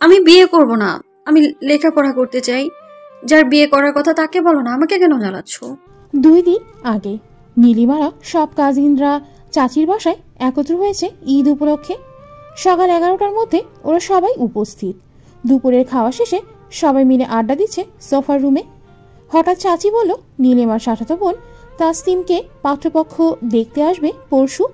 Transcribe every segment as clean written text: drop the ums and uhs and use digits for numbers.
আমি বিয়ে করব না, আমি লেখাপড়া করতে চাই। যার বিয়ে করার কথা তাকে বলো না, আমাকে কেন জ্বালাচ্ছ? 2 দিন আগে নীলিমারা সব কাজিনরা চাচির বাসায় একত্র হয়েছে ঈদ উপলক্ষে। সকাল 11টার মধ্যে ওরা সবাই উপস্থিত। দুপুরের খাওয়া শেষে সবাই মিলে আড্ডা দিচ্ছে সোফার রুমে। হঠাৎ চাচি বলল নীলিমার সাঠাতো বোন তাসনিমকে পাত্রপক্ষ দেখতে আসবে পরশু।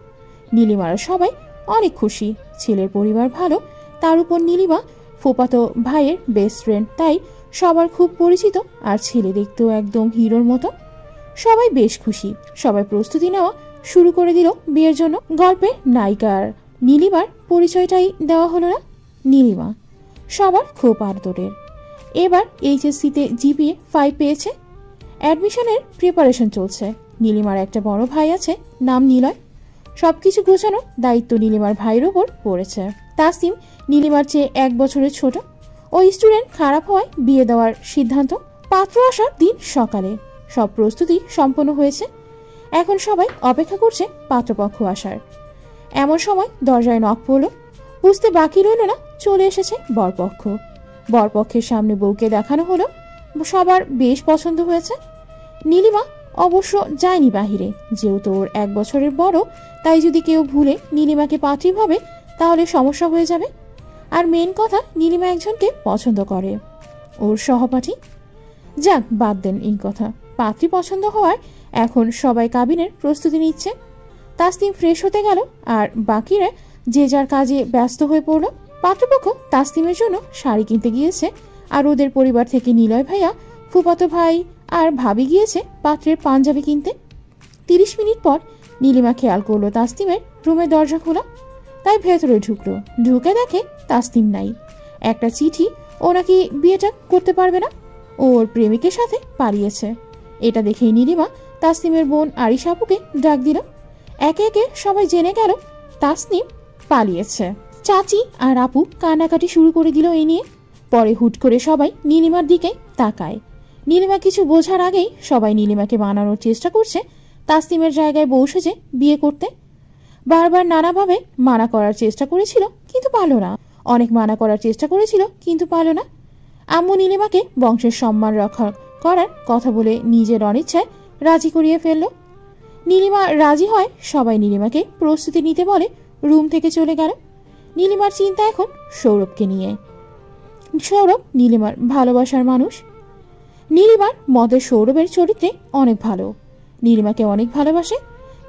নীলিমারা সবাই অনেক খুশি, ছেলের পরিবার ভালো, তার উপর নীলিমা ফুপাতো ভাইয়ের বেস্ট ফ্রেন্ড, তাই সবার খুব পরিচিত, আর ছেলে দেখতেও একদম হিরোর মতো। সবাই বেশ খুশি, সবাই প্রস্তুতি নেওয়া শুরু করে দিল বিয়ের জন্য। গল্পের নায়িকার নীলিমার পরিচয়টাই দেওয়া হলো না। নীলিমা সবার খুব আদরের, এবার এইচএসসিতে জিপিএ 5 পেয়েছে। অ্যাডমিশনের প্রিপারেশন চলছে। নীলিমার একটা বড় ভাই আছে, নাম নিলয়। সবকিছু গোছানোর দায়িত্ব নীলিমার ভাইয়ের ওপর পড়েছে। তাসনিম নীলিমার চেয়ে 1 বছরের ছোট। ওই স্টুডেন্ট খারাপ হওয়ায় বিয়ে দেওয়ার সিদ্ধান্ত। পাত্র আসার দিন সকালে সব প্রস্তুতি সম্পন্ন হয়েছে। এখন সবাই অপেক্ষা করছে পাত্রপক্ষ আসার। এমন সময় দরজায় নক পড়ল। বুঝতে বাকি রইল না, চলে এসেছে বরপক্ষ। বরপক্ষের সামনে বউকে দেখানো হলো। সবার বেশ পছন্দ হয়েছে। নীলিমা অবশ্য যায়নি বাহিরে, যেহেতু ওর 1 বছরের বড়, তাই যদি কেউ ভুলে নীলিমাকে পাত্রী ভাবে তাহলে সমস্যা হয়ে যাবে। আর মেন কথা, নীলিমা একজনকে পছন্দ করে, ওর সহপাঠী। যাক, বাদ দেন এই কথা। পাত্রী পছন্দ হওয়ার এখন সবাই কাবিনের প্রস্তুতি নিচ্ছে। তাসনিম ফ্রেশ হতে গেল, আর বাকিরা যে যার কাজে ব্যস্ত হয়ে পড়ল। পাত্রপক্ষ তাসনিমের জন্য শাড়ি কিনতে গিয়েছে, আর ওদের পরিবার থেকে নিলয় ভাইয়া, ফুফাতো ভাই আর ভাবি গিয়েছে পাত্রের পাঞ্জাবি কিনতে। 30 মিনিট পর নীলিমা খেয়াল করলো তাসনিমের রুমের দরজা খোলা, তাই ভেতরে ঢুকলো। ঢুকে দেখে তাসনিম নাই। একটা চিঠি, ও নাকি বিয়েটা করতে পারবে না, ওর প্রেমিকের সাথে পালিয়েছে। এটা দেখেই নীলিমা তাসনিমের বোন আরিশা আপুকে ডাক দিল। একে একে সবাই জেনে গেল তাসনিম পালিয়েছে। চাচি আর আপু কান্নাকাটি শুরু করে দিল এই নিয়ে। পরে হুট করে সবাই নীলিমার দিকে তাকায়। নীলিমা কিছু বোঝার আগেই সবাই নীলিমাকে মানানোর চেষ্টা করছে তাসনিমের জায়গায় বউ সেজে বিয়ে করতে। বারবার নানাভাবে মানা করার চেষ্টা করেছিল, কিন্তু পারল না। অনেক মানা করার চেষ্টা করেছিল, কিন্তু পারল না। আম্মু নীলিমাকে বংশের সম্মান রক্ষা করার কথা বলে নিজের অনিচ্ছায় রাজি করিয়ে ফেলল। নীলিমা রাজি হয়, সবাই নীলিমাকে প্রস্তুতি নিতে বলে রুম থেকে চলে গেল। নীলিমার চিন্তা এখন সৌরভকে নিয়ে। সৌরভ নীলিমার ভালোবাসার মানুষ। নীলিমার মতে সৌরভের চরিত্রে অনেক ভালো, নীলিমাকে অনেক ভালোবাসে।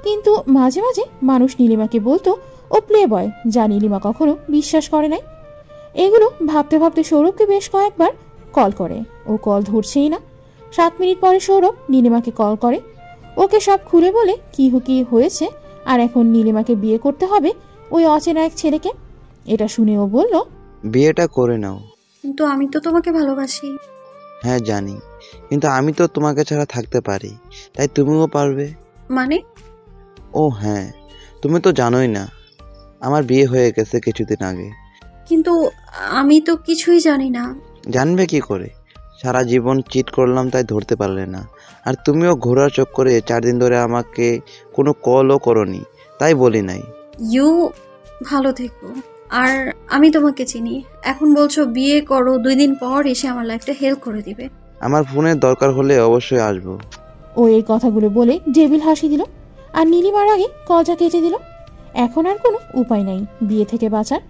কিন্তু মাঝে মাঝে মানুষ নীলিমাকে বলতো ও প্লে বয়, যা নীলিমা কখনো বিশ্বাস করে নাই। এগুলো ভাবতে ভাবতে সৌরভকে বেশ কয়েকবার কল করে, ও কল ধরছেই না। 7 মিনিট পরে সৌরভ নীলিমাকে কল করে, ওকে সব খুলে বলে কি হয়েছে, আর এখন নীলিমাকে বিয়ে করতে হবে ওই অচেনা এক ছেলেকে। এটা শুনে ও বলল, বিয়েটা করে নাও। কিন্তু আমি তো তোমাকে ভালোবাসি। হ্যাঁ জানি, কিন্তু আমি তো তোমাকে ছাড়া থাকতে পারি, তাই তুমিও পারবে। মানে? ও হ্যাঁ, তুমি তো জানোই না, আমার বিয়ে হয়ে গেছে কিছুদিন আগে। কিন্তু আমি তো কিছুই জানি না। জানবে কি করে? সারা জীবন চিট করলাম, তাই ধরতে পারলে না। আর তুমিও ঘোরার চক্করে 4 দিন ধরে আমাকে কোনো কলও করনি, তাই বলি নাই। ইউ ভালো থেকো। আর আমি তোমাকে চিনি, এখন বলছো বিয়ে করো, 2 দিন পর এসে আমার লাইফটা হেল্প করে দিবে। আমার ফোনের দরকার হলে অবশ্যই আসবো। ও এই কথাগুলো বলে ডেভিল হাসি দিল, আর নীলিমার আগে কলটা কেটে দিল। এখন আর কোনো উপায় নাই বিয়ে থেকে বাঁচার,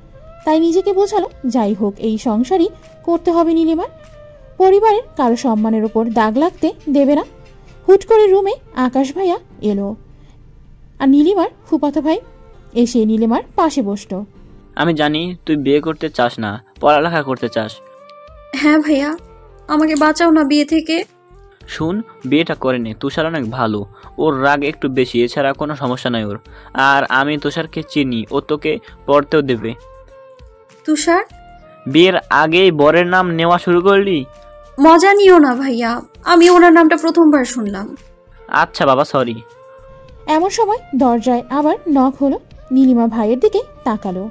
তাই নিজেকে বোঝালো যাই হোক এই সংসারই করতে হবে নীলিমার। পরিবারের কারো সম্মানের ওপর দাগ লাগতে দেবে না। হুট করে রুমে আকাশ ভাইয়া এলো, আর নীলিমার ফুপাতো ভাই এসে নীলিমার পাশে বসলো। আমি জানি তুই বিয়ে করতে চাস না, পড়ালেখা করতে চাস। হ্যাঁ ভাইয়া, আমাকে বাঁচাও না বিয়ে থেকে। শুন, বিয়েটা করে নে, তুষার অনেক ভালো, ওর রাগ একটু বেশি, এছাড়া কোনো সমস্যা নাই ওর। আর আমি তুষারকে চিনি, ও তোকে পড়তেও দেবে। তুষার? বিয়ের আগেই বরের নাম নেওয়া শুরু করলি? মজা নিও না ভাইয়া, আমি ওনার নামটা প্রথমবার শুনলাম। আচ্ছা বাবা, সরি। এমন সময় দরজায় আবার নক হলো। নীলিমা ভাইয়ের দিকে তাকালো।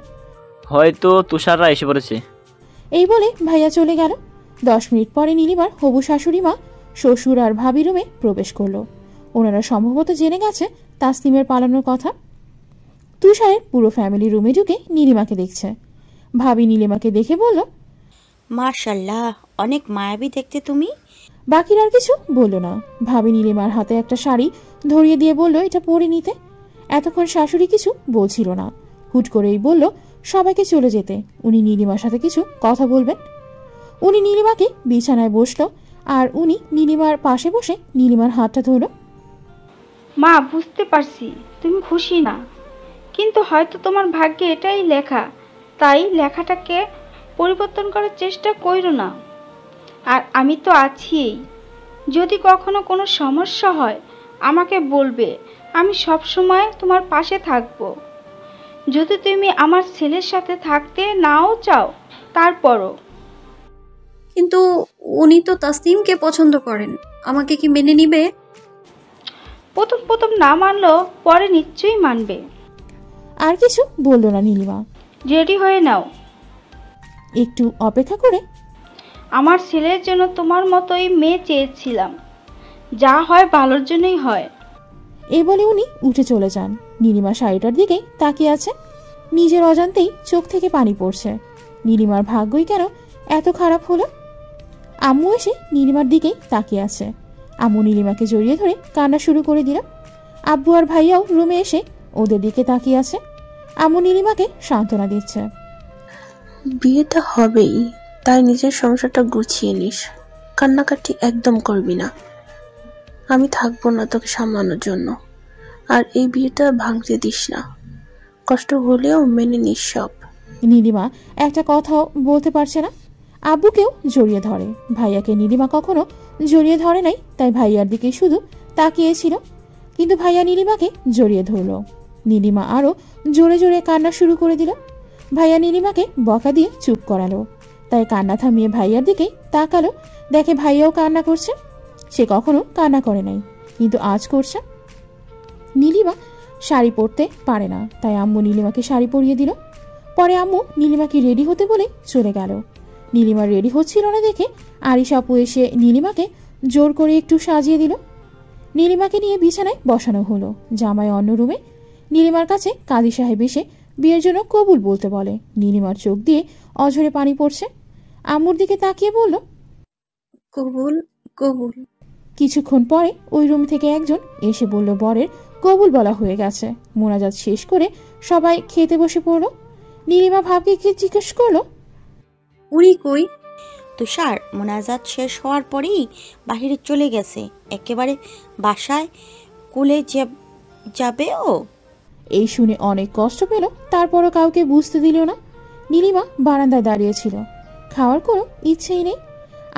হয়তো তুষাররা এসে পড়েছে। এই বলে ভাইয়া চলে গেল। 10 মিনিট পরে নীলিমার হবু শাশুড়ি মা, শ্বশুর আর ভাবি রুমে প্রবেশ করলো। ওনারা সম্ভবত জেনে গেছে তাসনিমের পালানোর কথা। তুষারের পুরো ফ্যামিলি রুমে ঢুকে নীলিমাকে দেখছে। ভাবি নীলিমাকে দেখে বলল, মাশাল্লাহ, অনেক মায়াবী দেখতে তুমি। বাকির আর কিছু বলল না। ভাবি নীলিমার হাতে একটা শাড়ি ধরিয়ে দিয়ে বলল এটা পরে নিতে। এতক্ষণ শাশুড়ি কিছু বলছিল না, হুট করেই বলল সবাইকে চলে যেতে, উনি নীলিমার সাথে কিছু কথা বলবেন। উনি নীলিমাকে বিছানায় বসলো আর উনি নীলিমার পাশে বসে নীলিমার হাতটা ধরল। মা, বুঝতে পারছি তুমি খুশি না, কিন্তু হয়তো তোমার ভাগ্যে এটাই লেখা, তাই লেখাটাকে পরিবর্তন করার চেষ্টা করো না। আর আমি তো আছিই, যদি কখনো কোনো সমস্যা হয় আমাকে বলবে, আমি সব সময় তোমার পাশে থাকব। যদি তুমি আমার ছেলের সাথে থাকতে নাও চাও তারপরও। কিন্তু উনি তো তাসনিমকে পছন্দ করেন, আমাকে কি মেনে নিবে? প্রথম প্রথম না মানলেও পরে নিশ্চয়ই মানবে। আর কিছু বলল না নীলিমা। রেডি হয়ে নাও। একটু অপেক্ষা করে, আমার ছেলের জন্য তোমার মতোই মেয়ে চেয়েছিলাম, যা হয় ভালোর জন্যই হয়। এই বলে উনি উঠে চলে যান। নীলিমা শাড়িটার দিকেই তাকিয়ে আছে, নিজের অজান্তেই চোখ থেকে পানি পড়ছে। নীলিমার ভাগ্যই কেন এত খারাপ হলো? আম্মু এসে নীলিমার দিকেই তাকিয়ে আছে। আম্মু নীলিমাকে জড়িয়ে ধরে কান্না শুরু করে দিল। আব্বু আর ভাইয়াও রুমে এসে ওদের দিকে তাকিয়ে আছে। আম্মু নীলিমাকে সান্ত্বনা দিচ্ছে। বিয়েটা হবেই, তাই নিজের সংসারটা গুছিয়ে নিস, কান্নাকাটি একদম করবি না। আমি থাকবো না তোকে সামলানোর জন্য, আর এই বিয়েটা ভাঙতে দিস না, কষ্ট হলেও মেনে নিস সব। নীলিমা একটা কথাও বলতে পারছে না। আব্বুকেও জড়িয়ে ধরে। ভাইয়াকে নীলিমা কখনো জড়িয়ে ধরে নাই, তাই ভাইয়ার দিকে শুধু তাকিয়েছিল। কিন্তু ভাইয়া নীলিমাকে জড়িয়ে ধরলো। নীলিমা আরো জোরে জোরে কান্না শুরু করে দিল। ভাইয়া নীলিমাকে বকা দিয়ে চুপ করালো, তাই কান্না থামিয়ে ভাইয়ার দিকেই তাকালো। দেখে ভাইয়াও কান্না করছে। সে কখনো কান্না করে নাই, কিন্তু আজ করছে। নীলিমা শাড়ি পরতে পারে না, তাই আম্মু নীলিমাকে শাড়ি পরিয়ে দিল। পরে আম্মু নীলিমাকে রেডি হতে বলে চলে গেল। নীলিমা রেডি হচ্ছিল না দেখে আরিশা আপু এসে নীলিমাকে জোর করে একটু সাজিয়ে দিল। নীলিমাকে নিয়ে বিছানায় বসানো হলো। জামাই অন্য রুমে। নীলিমার কাছে কাজী সাহেব এসে বিয়ের জন্য কবুল বলতে বলে। নীলিমার চোখ দিয়ে অঝরে পানি পড়ছে। আম্মুর দিকে তাকিয়ে বলল, কবুল কবুল। কিছুক্ষণ পরে ওই রুম থেকে একজন এসে বলল বরের কবুল বলা হয়ে গেছে। মোনাজাত শেষ করে সবাই খেতে বসে পড়ল। নীলিমা ভাবকে জিজ্ঞেস করলো, উনি কই? তুষার মোনাজাত শেষ হওয়ার পরেই বাহিরে চলে গেছে, একেবারে বাসায় কুলে যাবে ও। এই শুনে অনেক কষ্ট পেল, তারপরও কাউকে বুঝতে দিল না। নীলিমা বারান্দায় দাঁড়িয়েছিল, খাওয়ার কোনো ইচ্ছেই নেই।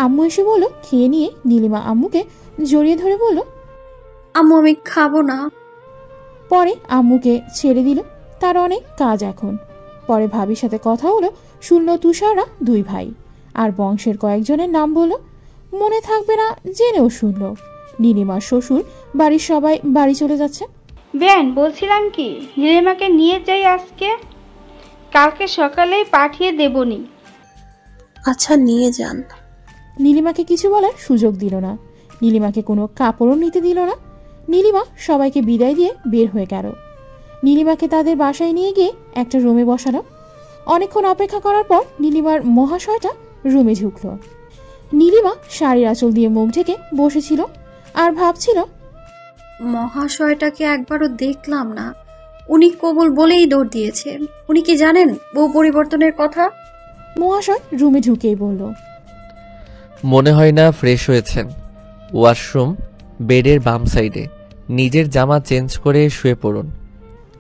আম্মু এসে বলল খেয়ে নিয়ে। নীলিমা আম্মুকে জড়িয়ে ধরে বলল, আম্মু আমি খাবো না। পরে আম্মুকে ছেড়ে দিল, তার অনেক কাজ এখন। পরে ভাবির সাথে কথা হলো, শুনল তুষাররা দুই ভাই, আর বংশের কয়েকজনের নাম বলল। মনে থাকবে না জেনেও শুনল। নীলিমার শ্বশুর বাড়ির সবাই বাড়ি চলে যাচ্ছে। বেন, বলছিলাম কি, নীলিমাকে নিয়ে যাই আজকে, কালকে সকালেই পাঠিয়ে দেবনি। আচ্ছা নিয়ে যান। নীলিমাকে কিছু বলার সুযোগ দিল না। নীলিমাকে কোনো কাপড়ও নিতে দিল না। নীলিমা সবাইকে বিদায় দিয়ে বের হয়ে গেল। নীলিমাকে তাদের বাসায় নিয়ে গিয়ে একটা রুমে বসালো। অনেকক্ষণ অপেক্ষা করার পর নীলিমার মহাশয়টা রুমে ঢুকলো। নীলিমা শাড়ির আঁচল দিয়ে মুখ ঢেকে বসেছিল আর ভাবছিল, মহাশয়টাকে একবারও দেখলাম না, উনি কবুল বলেই দৌড় দিয়েছে। উনি কি জানেন বউ পরিবর্তনের কথা? মহাশয় রুমে ঢুকেই বলল, মনে হয় না ফ্রেশ হয়েছেন। ওয়াশরুম বেডের বাম সাইডে, নিজের জামা চেঞ্জ করে শুয়ে পড়ুন।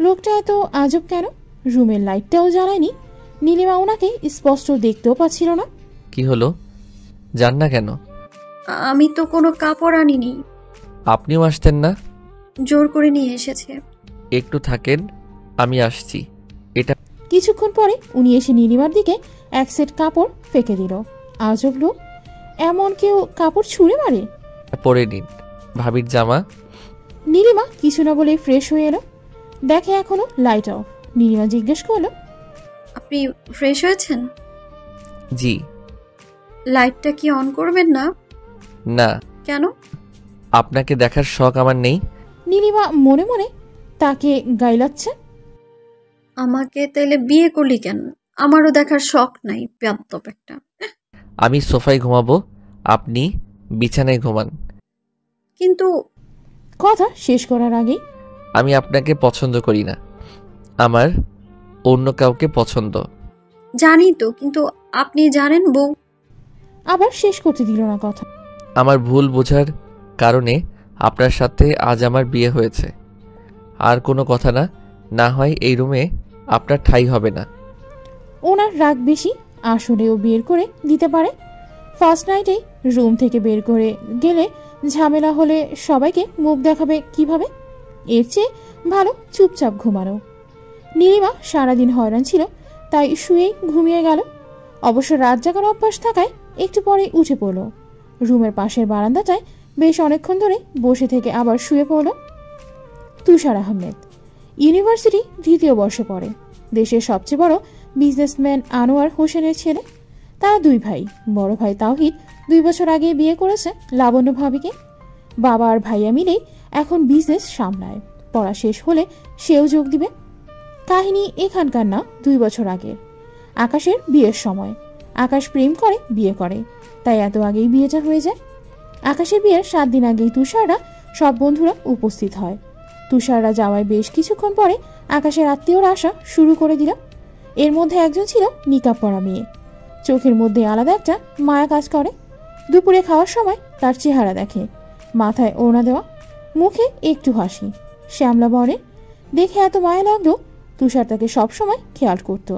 লোকটা এত আজব কেন? রুমের লাইটটাও জ্বালায়নি। নীলিমা ওনাকে স্পষ্ট দেখতেও পাচ্ছিল না। কি হলো, যান না কেন? আমি তো কোনো কাপড় আনিনি। আপনিও আসতেন না? জোর করে নিয়ে এসেছে। একটু থাকেন, আমি আসছি। এটা কিছুক্ষণ পরে উনি এসে নীলিমার দিকে এক সেট কাপড় ফেঁকে দিল। আজব লোক, এমন কেউ কাপড় ছুঁড়ে মারে? পরে নিন, ভাবির জামা। নীলিমা কিছু না বলে ফ্রেশ হয়ে এলো, দেখে এখনো লাইট অফ। নীলিমা জিজ্ঞেস করলো, আপনি ফ্রেশ হয়েছেন? জি। লাইটটা কি অন করবেন না? না। কেন? আপনাকে দেখার শখ আমার নেই। নীলিমা মনে মনে তাকে গাইলাচ্ছে। আমাকে তাইলে বিয়ে করলি কেন? আমারও দেখার শখ নাই, বেয়াদব একটা। আমি সোফায় ঘুমাবো, আপনি বিছানায় ঘুমান। কিন্তু কথা শেষ করার আগেই আমি আপনাকে পছন্দ করি না, আমার অন্য কাউকে পছন্দ। জানি তো, কিন্তু আপনি জানেন বউ। আবার শেষ করতে দিল না কথা। আমার ভুল বোঝার কারণে আপনার সাথে আজ আমার বিয়ে হয়েছে। আর কোনো কথা না, না হয় এই রুমে আপনার ঠাঁই হবে না। ওনার রাগ বেশি, আসলেও বের করে দিতে পারে। ফার্স্ট নাইটেই রুম থেকে বের করে গেলে ঝামেলা হলে সবাইকে মুখ দেখাবে কিভাবে? এর চেয়ে ভালো চুপচাপ ঘুমানো। নীলিমা সারাদিন হয়রান ছিল, তাই শুয়েই ঘুমিয়ে গেল। অবশ্য রাত জাগার অভ্যাস থাকায় একটু পরে উঠে পড়ল। রুমের পাশের বারান্দাটায় বেশ অনেকক্ষণ ধরে বসে থেকে আবার শুয়ে পড়ল। তুষার আহমেদ ইউনিভার্সিটি 2য় বর্ষে পড়ে। দেশের সবচেয়ে বড় বিজনেসম্যান আনোয়ার হোসেনের ছেলে। তারা 2 ভাই। বড় ভাই তাওহিদ 2 বছর আগে বিয়ে করেছে লাবণ্য ভাবিকে। বাবা আর ভাইয়া মিলেই এখন বিজনেস সামলায়। পড়া শেষ হলে সেও যোগ দিবে। কাহিনী এখানকার না, 2 বছর আগের। আকাশের বিয়ের সময় আকাশ প্রেম করে বিয়ে করে, তাই এত আগেই বিয়েটা হয়ে যায়। আকাশের বিয়ের 7 দিন আগেই তুষাররা সব বন্ধুরা উপস্থিত হয়। তুষাররা যাওয়ায় বেশ কিছুক্ষণ পরে আকাশের আত্মীয়রা আসা শুরু করে দিল। এর মধ্যে একজন ছিল নিকাব পরা মেয়ে। চোখের মধ্যে আলাদা একটা মায়া কাজ করে। দুপুরে খাওয়ার সময় তার চেহারা দেখে, মাথায় ওড়না দেওয়া, মুখে একটু হাসি, শ্যামলা বর্ণের। দেখে এত মায়া লাগলো, তুষার তাকে সবসময় খেয়াল করত,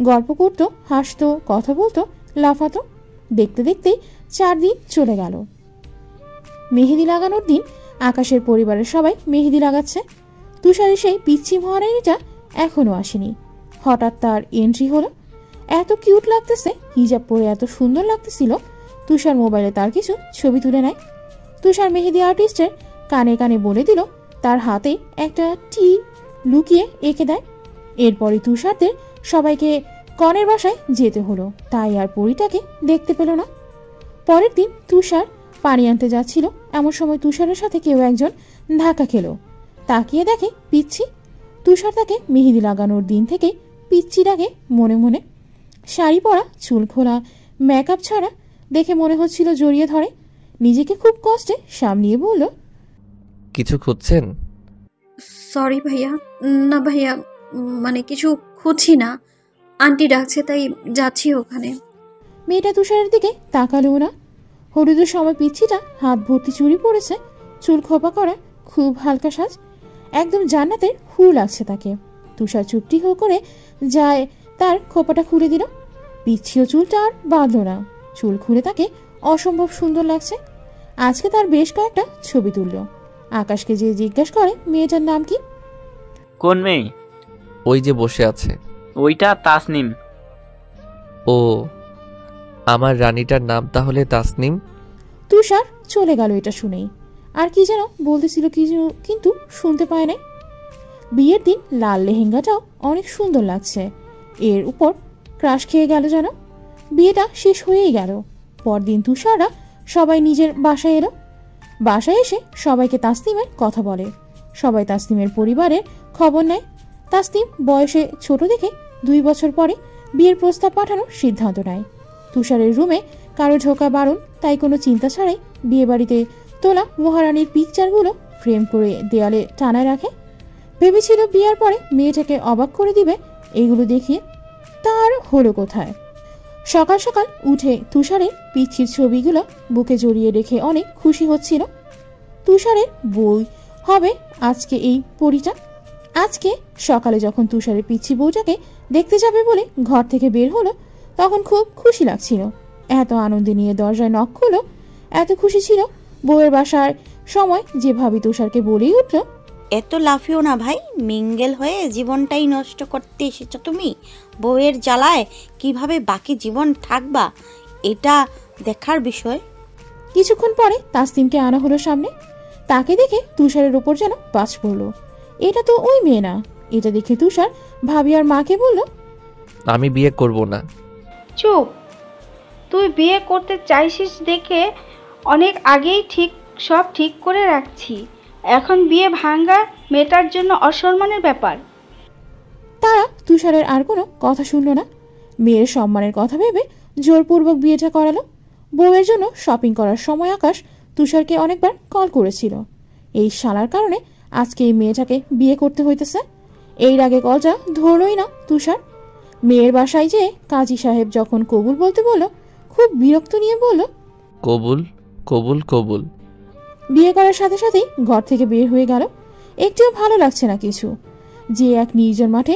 গল্প করত, হাসতো, কথা বলতো, লাফাতো। দেখতে দেখতেই 4 দিন চলে গেল। মেহেদি লাগানোর দিন আকাশের পরিবারের সবাই মেহেদি লাগাচ্ছে। তুষারের সেই পিচ্ছি মহারানীটা এখনো আসেনি। হঠাৎ তার এন্ট্রি হলো। এত কিউট লাগতেছে, হিজাব পরে এত সুন্দর লাগতেছিল। তুষার মোবাইলে তার কিছু ছবি তুলে নেয়। তুষার মেহেদি আর্টিস্টের কানে কানে বলে দিল তার হাতে একটা টি লুকিয়ে এঁকে দেয়। এরপরে তুষারদের সবাইকে কনের বাসায় যেতে হলো, তাই আর পরীটাকে দেখতে পেল না। পরের দিন তুষার পানি আনতে যাচ্ছিল, এমন সময় তুষারের সাথে কেউ একজন ধাক্কা খেলো। তাকিয়ে দেখে পিচ্ছি। তুষার তাকে মেহেদি লাগানোর দিন থেকে পিচ্ছি ডাকে মনে মনে। শাড়ি পরা, চুল খোলা, মেকআপ ছাড়া দেখে মনে হচ্ছিল জড়িয়ে ধরে। নিজেকে খুব কষ্টে সামলিয়ে বলল, কিছু খুঁজছেন? সরি ভাইয়া। না ভাইয়া, মানে কিছু খুঁজছি না, আন্টি ডাকছে তাই যাচ্ছি ওখানে। মেয়েটা তুষারের দিকে তাকালো না। হলুদের সময় পিচ্ছিটা হাত ভর্তি চুড়ি পড়েছে, চুল খোপা করা, খুব হালকা সাজ, একদম জান্নাতের হুর লাগছে তাকে। তুষার চুপটি করে যায় তার খোপাটা খুলে দিল। পিচ্ছিও চুলটা আর বাঁধল না, চুল খুলে তাকে অসম্ভব সুন্দর লাগছে। আজকে তার বেশ কয়েকটা ছবি তুলল। আকাশকে যে জিজ্ঞাসা করে মেয়েটার নাম কি। কোন মেয়ে? ওই যে বসে আছে। ওইটা তাসনিম। ও, আমার রানীটার নাম তাহলে তাসনিম। তুষার চলে গেল এটা শুনেই। আর কি যেন বলতেছিল কিন্তু শুনতে পায় নাই। বিয়ের দিন লাল লেহেঙ্গাটাও অনেক সুন্দর লাগছে। এর উপর ক্রাশ খেয়ে গেল যেন। বিয়েটা শেষ হয়েই গেল। পরদিন তুষাররা সবাই নিজের বাসায় এলো। বাসায় এসে সবাইকে তাসনিমের কথা বলে। সবাই তাসনিমের পরিবারের খবর নেয়। তাসনিম বয়সে ছোট দেখে 2 বছর পরে বিয়ের প্রস্তাব পাঠানোর সিদ্ধান্ত নেয়। তুষারের রুমে কারো ঢোকা বারণ, তাই কোনো চিন্তা ছাড়াই বিয়ে বাড়িতে তোলা মহারানীর পিকচারগুলো ফ্রেম করে দেয়ালে টানায় রাখে। ভেবেছিল বিয়ের পরে মেয়েটাকে অবাক করে দিবে এইগুলো দেখিয়ে, তার হলো কোথায়। সকাল সকাল উঠে তুষারের পিচ্ছির ছবিগুলো বুকে জড়িয়ে রেখে অনেক খুশি হচ্ছিল। তুষারের বই হবে আজকে এই পরীটা। আজকে সকালে যখন তুষারের পিচ্ছি বউটাকে দেখতে যাবে বলে ঘর থেকে বের হলো, তখন খুব খুশি লাগছিল। এত আনন্দে নিয়ে দরজায় নক হলো। এত খুশি ছিল। বউয়ের বাসার সময় যে ভাবি তুষারকে বলেই উঠল, এত লাফিও না ভাই, মিঙ্গেল হয়ে জীবনটাই নষ্ট করতে এসেছো তুমি। বউয়ের জ্বালায় কিভাবে বাকি জীবন থাকবা, এটা দেখার বিষয়। কিছুক্ষণ পরে তাসনিমকে আনা হলো সামনে। তাকে দেখে তুষারের ওপর যেন বাজ পড়লো। এটা তো ওই মেয়ে না। এটা দেখে তুষার ভাবি আর মাকে বলল, আমি বিয়ে করব না। চুপ, তুই বিয়ে করতে চাইছিস দেখে অনেক আগেই সব ঠিক করে রাখছি। এখন বিয়ে ভাঙ্গা মেয়েটার জন্য অসম্মানের ব্যাপার। তারা তুষারের আর কোনো কথা শুনল না। মেয়ের সম্মানের কথা ভেবে জোরপূর্বক বিয়েটা করালো। বউয়ের জন্য শপিং করার সময় আকাশ তুষারকে অনেকবার কল করেছিল। এই শালার কারণে আজকে এই মেয়েটাকে বিয়ে করতে হইতেছে। এর আগে কলটা ধরলই না তুষার। মেয়ের বাসায় যেয়ে কাজী সাহেব যখন কবুল বলতে বলল, খুব বিরক্ত নিয়ে বলল, কবুল কবুল কবুল। বিয়ে করার সাথে সাথেই ঘর থেকে বের হয়ে গেল। একটুও ভালো লাগছে না কিছু। যে এক নির্জন মাঠে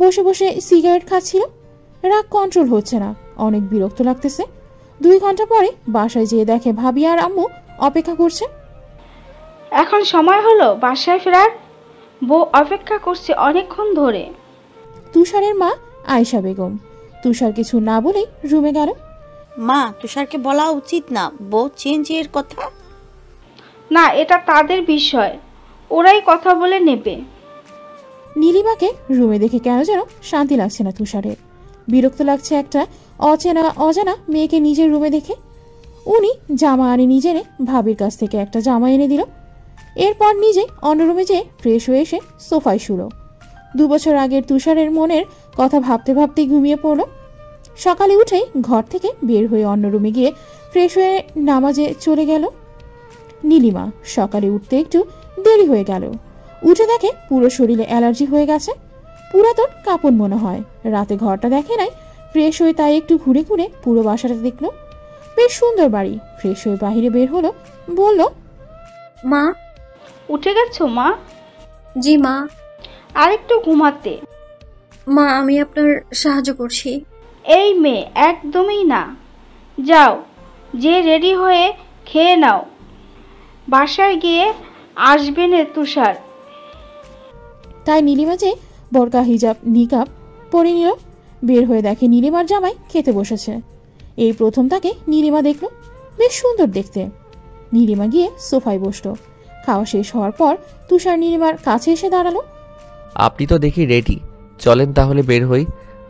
বসে বসে সিগারেট খাচ্ছিল, রাগ কন্ট্রোল হচ্ছে না, অনেক বিরক্ত লাগতেছে। 2 ঘন্টা পরে বাসায় যেয়ে দেখে ভাবি আর আম্মু অপেক্ষা করছে। এখন সময় হলো বাসায় ফেরার, বউ অপেক্ষা করছে অনেকক্ষণ ধরে। তুষারের মা আয়েশা বেগম। তুষার কিছু না বলেই রুমে গেল। মা, তুষারকে বলা উচিত না বউ চেঞ্জের কথা। না, এটা তাদের বিষয়, ওরাই কথা বলে নেবে। নীলিমাকে রুমে দেখে কেন যেন শান্তি লাগছে না তুষারের। বিরক্ত লাগছে একটা অজানা মেয়েকে নিজের রুমে দেখে। উনি জামা আনি নিজে এনে ভাবির কাছ থেকে একটা জামা এনে দিল। এরপর নিজে অন্য রুমে যেয়ে ফ্রেশ হয়ে এসে সোফায় শুলো। 2 বছর আগের তুষারের মনের কথা ভাবতে ভাবতেই ঘুমিয়ে পড়ল। সকালে উঠেই ঘর থেকে বের হয়ে অন্য রুমে গিয়ে ফ্রেশ হয়ে নামাজে চলে গেল। নীলিমা সকালে উঠতে একটু দেরি হয়ে গেল। উঠে দেখে পুরো শরীরে অ্যালার্জি হয়ে গেছে। পুরাতন কাপড় মনে হয়। রাতে ঘরটা দেখে নাই, ফ্রেশ হয়ে তাই একটু ঘুরে ঘুরে পুরো বাসাটা দেখলো। বেশ সুন্দর বাড়ি। ফ্রেশ হয়ে বাহিরে বের হলো, বলল, মা। উঠে গেছো মা? জি মা। আরেকটু ঘুমাতে। মা, আমি আপনার সাহায্য করছি। এই মেয়ে একদমই না। যাও, যে রেডি হয়ে খেয়ে নাও, বাসায় গিয়ে আসবে না তুষার। তাই নীলিমা যে বোরকা হিজাব নিকাব পরে নিল। বের হয়ে দেখে নীলিমার জামাই খেতে বসেছে। এই প্রথম তাকে নীলিমা দেখল। বেশ সুন্দর দেখতে। নীলিমা গিয়ে সোফায় বসলো। খাওয়া শেষ হওয়ার পর তুষার নীলিমার কাছে এসে দাঁড়ালো। আপনি তো দেখি রেডি, চলেন তাহলে বের হই।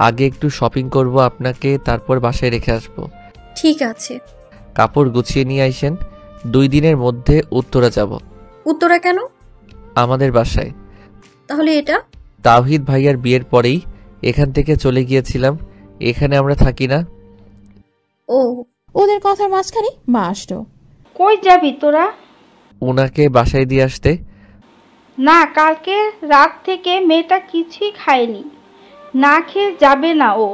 আগে একটু শপিং করব আপনাকে, তারপর বাসায় রেখে আসবো। ঠিক আছে। কাপড় গুছিয়ে নিয়ে আইসেন। 2 দিনের মধ্যে উত্তরা যাব। উত্তরা কেন? আমাদের বাসায়। তাহলে এটা? তাওহিদ ভাইয়ার বিয়ের পরেই এখান থেকে চলে গিয়েছিলাম। এখানে আমরা থাকি না। ও। ওদের কথার মাঝখানে মা আসলো। কই যাবি তোরা? ওনাকে বাসায় দিয়ে আসতে। না, কালকে রাত থেকে মেয়েটা কিছুই খায়নি, না খেয়ে যাবে না ও।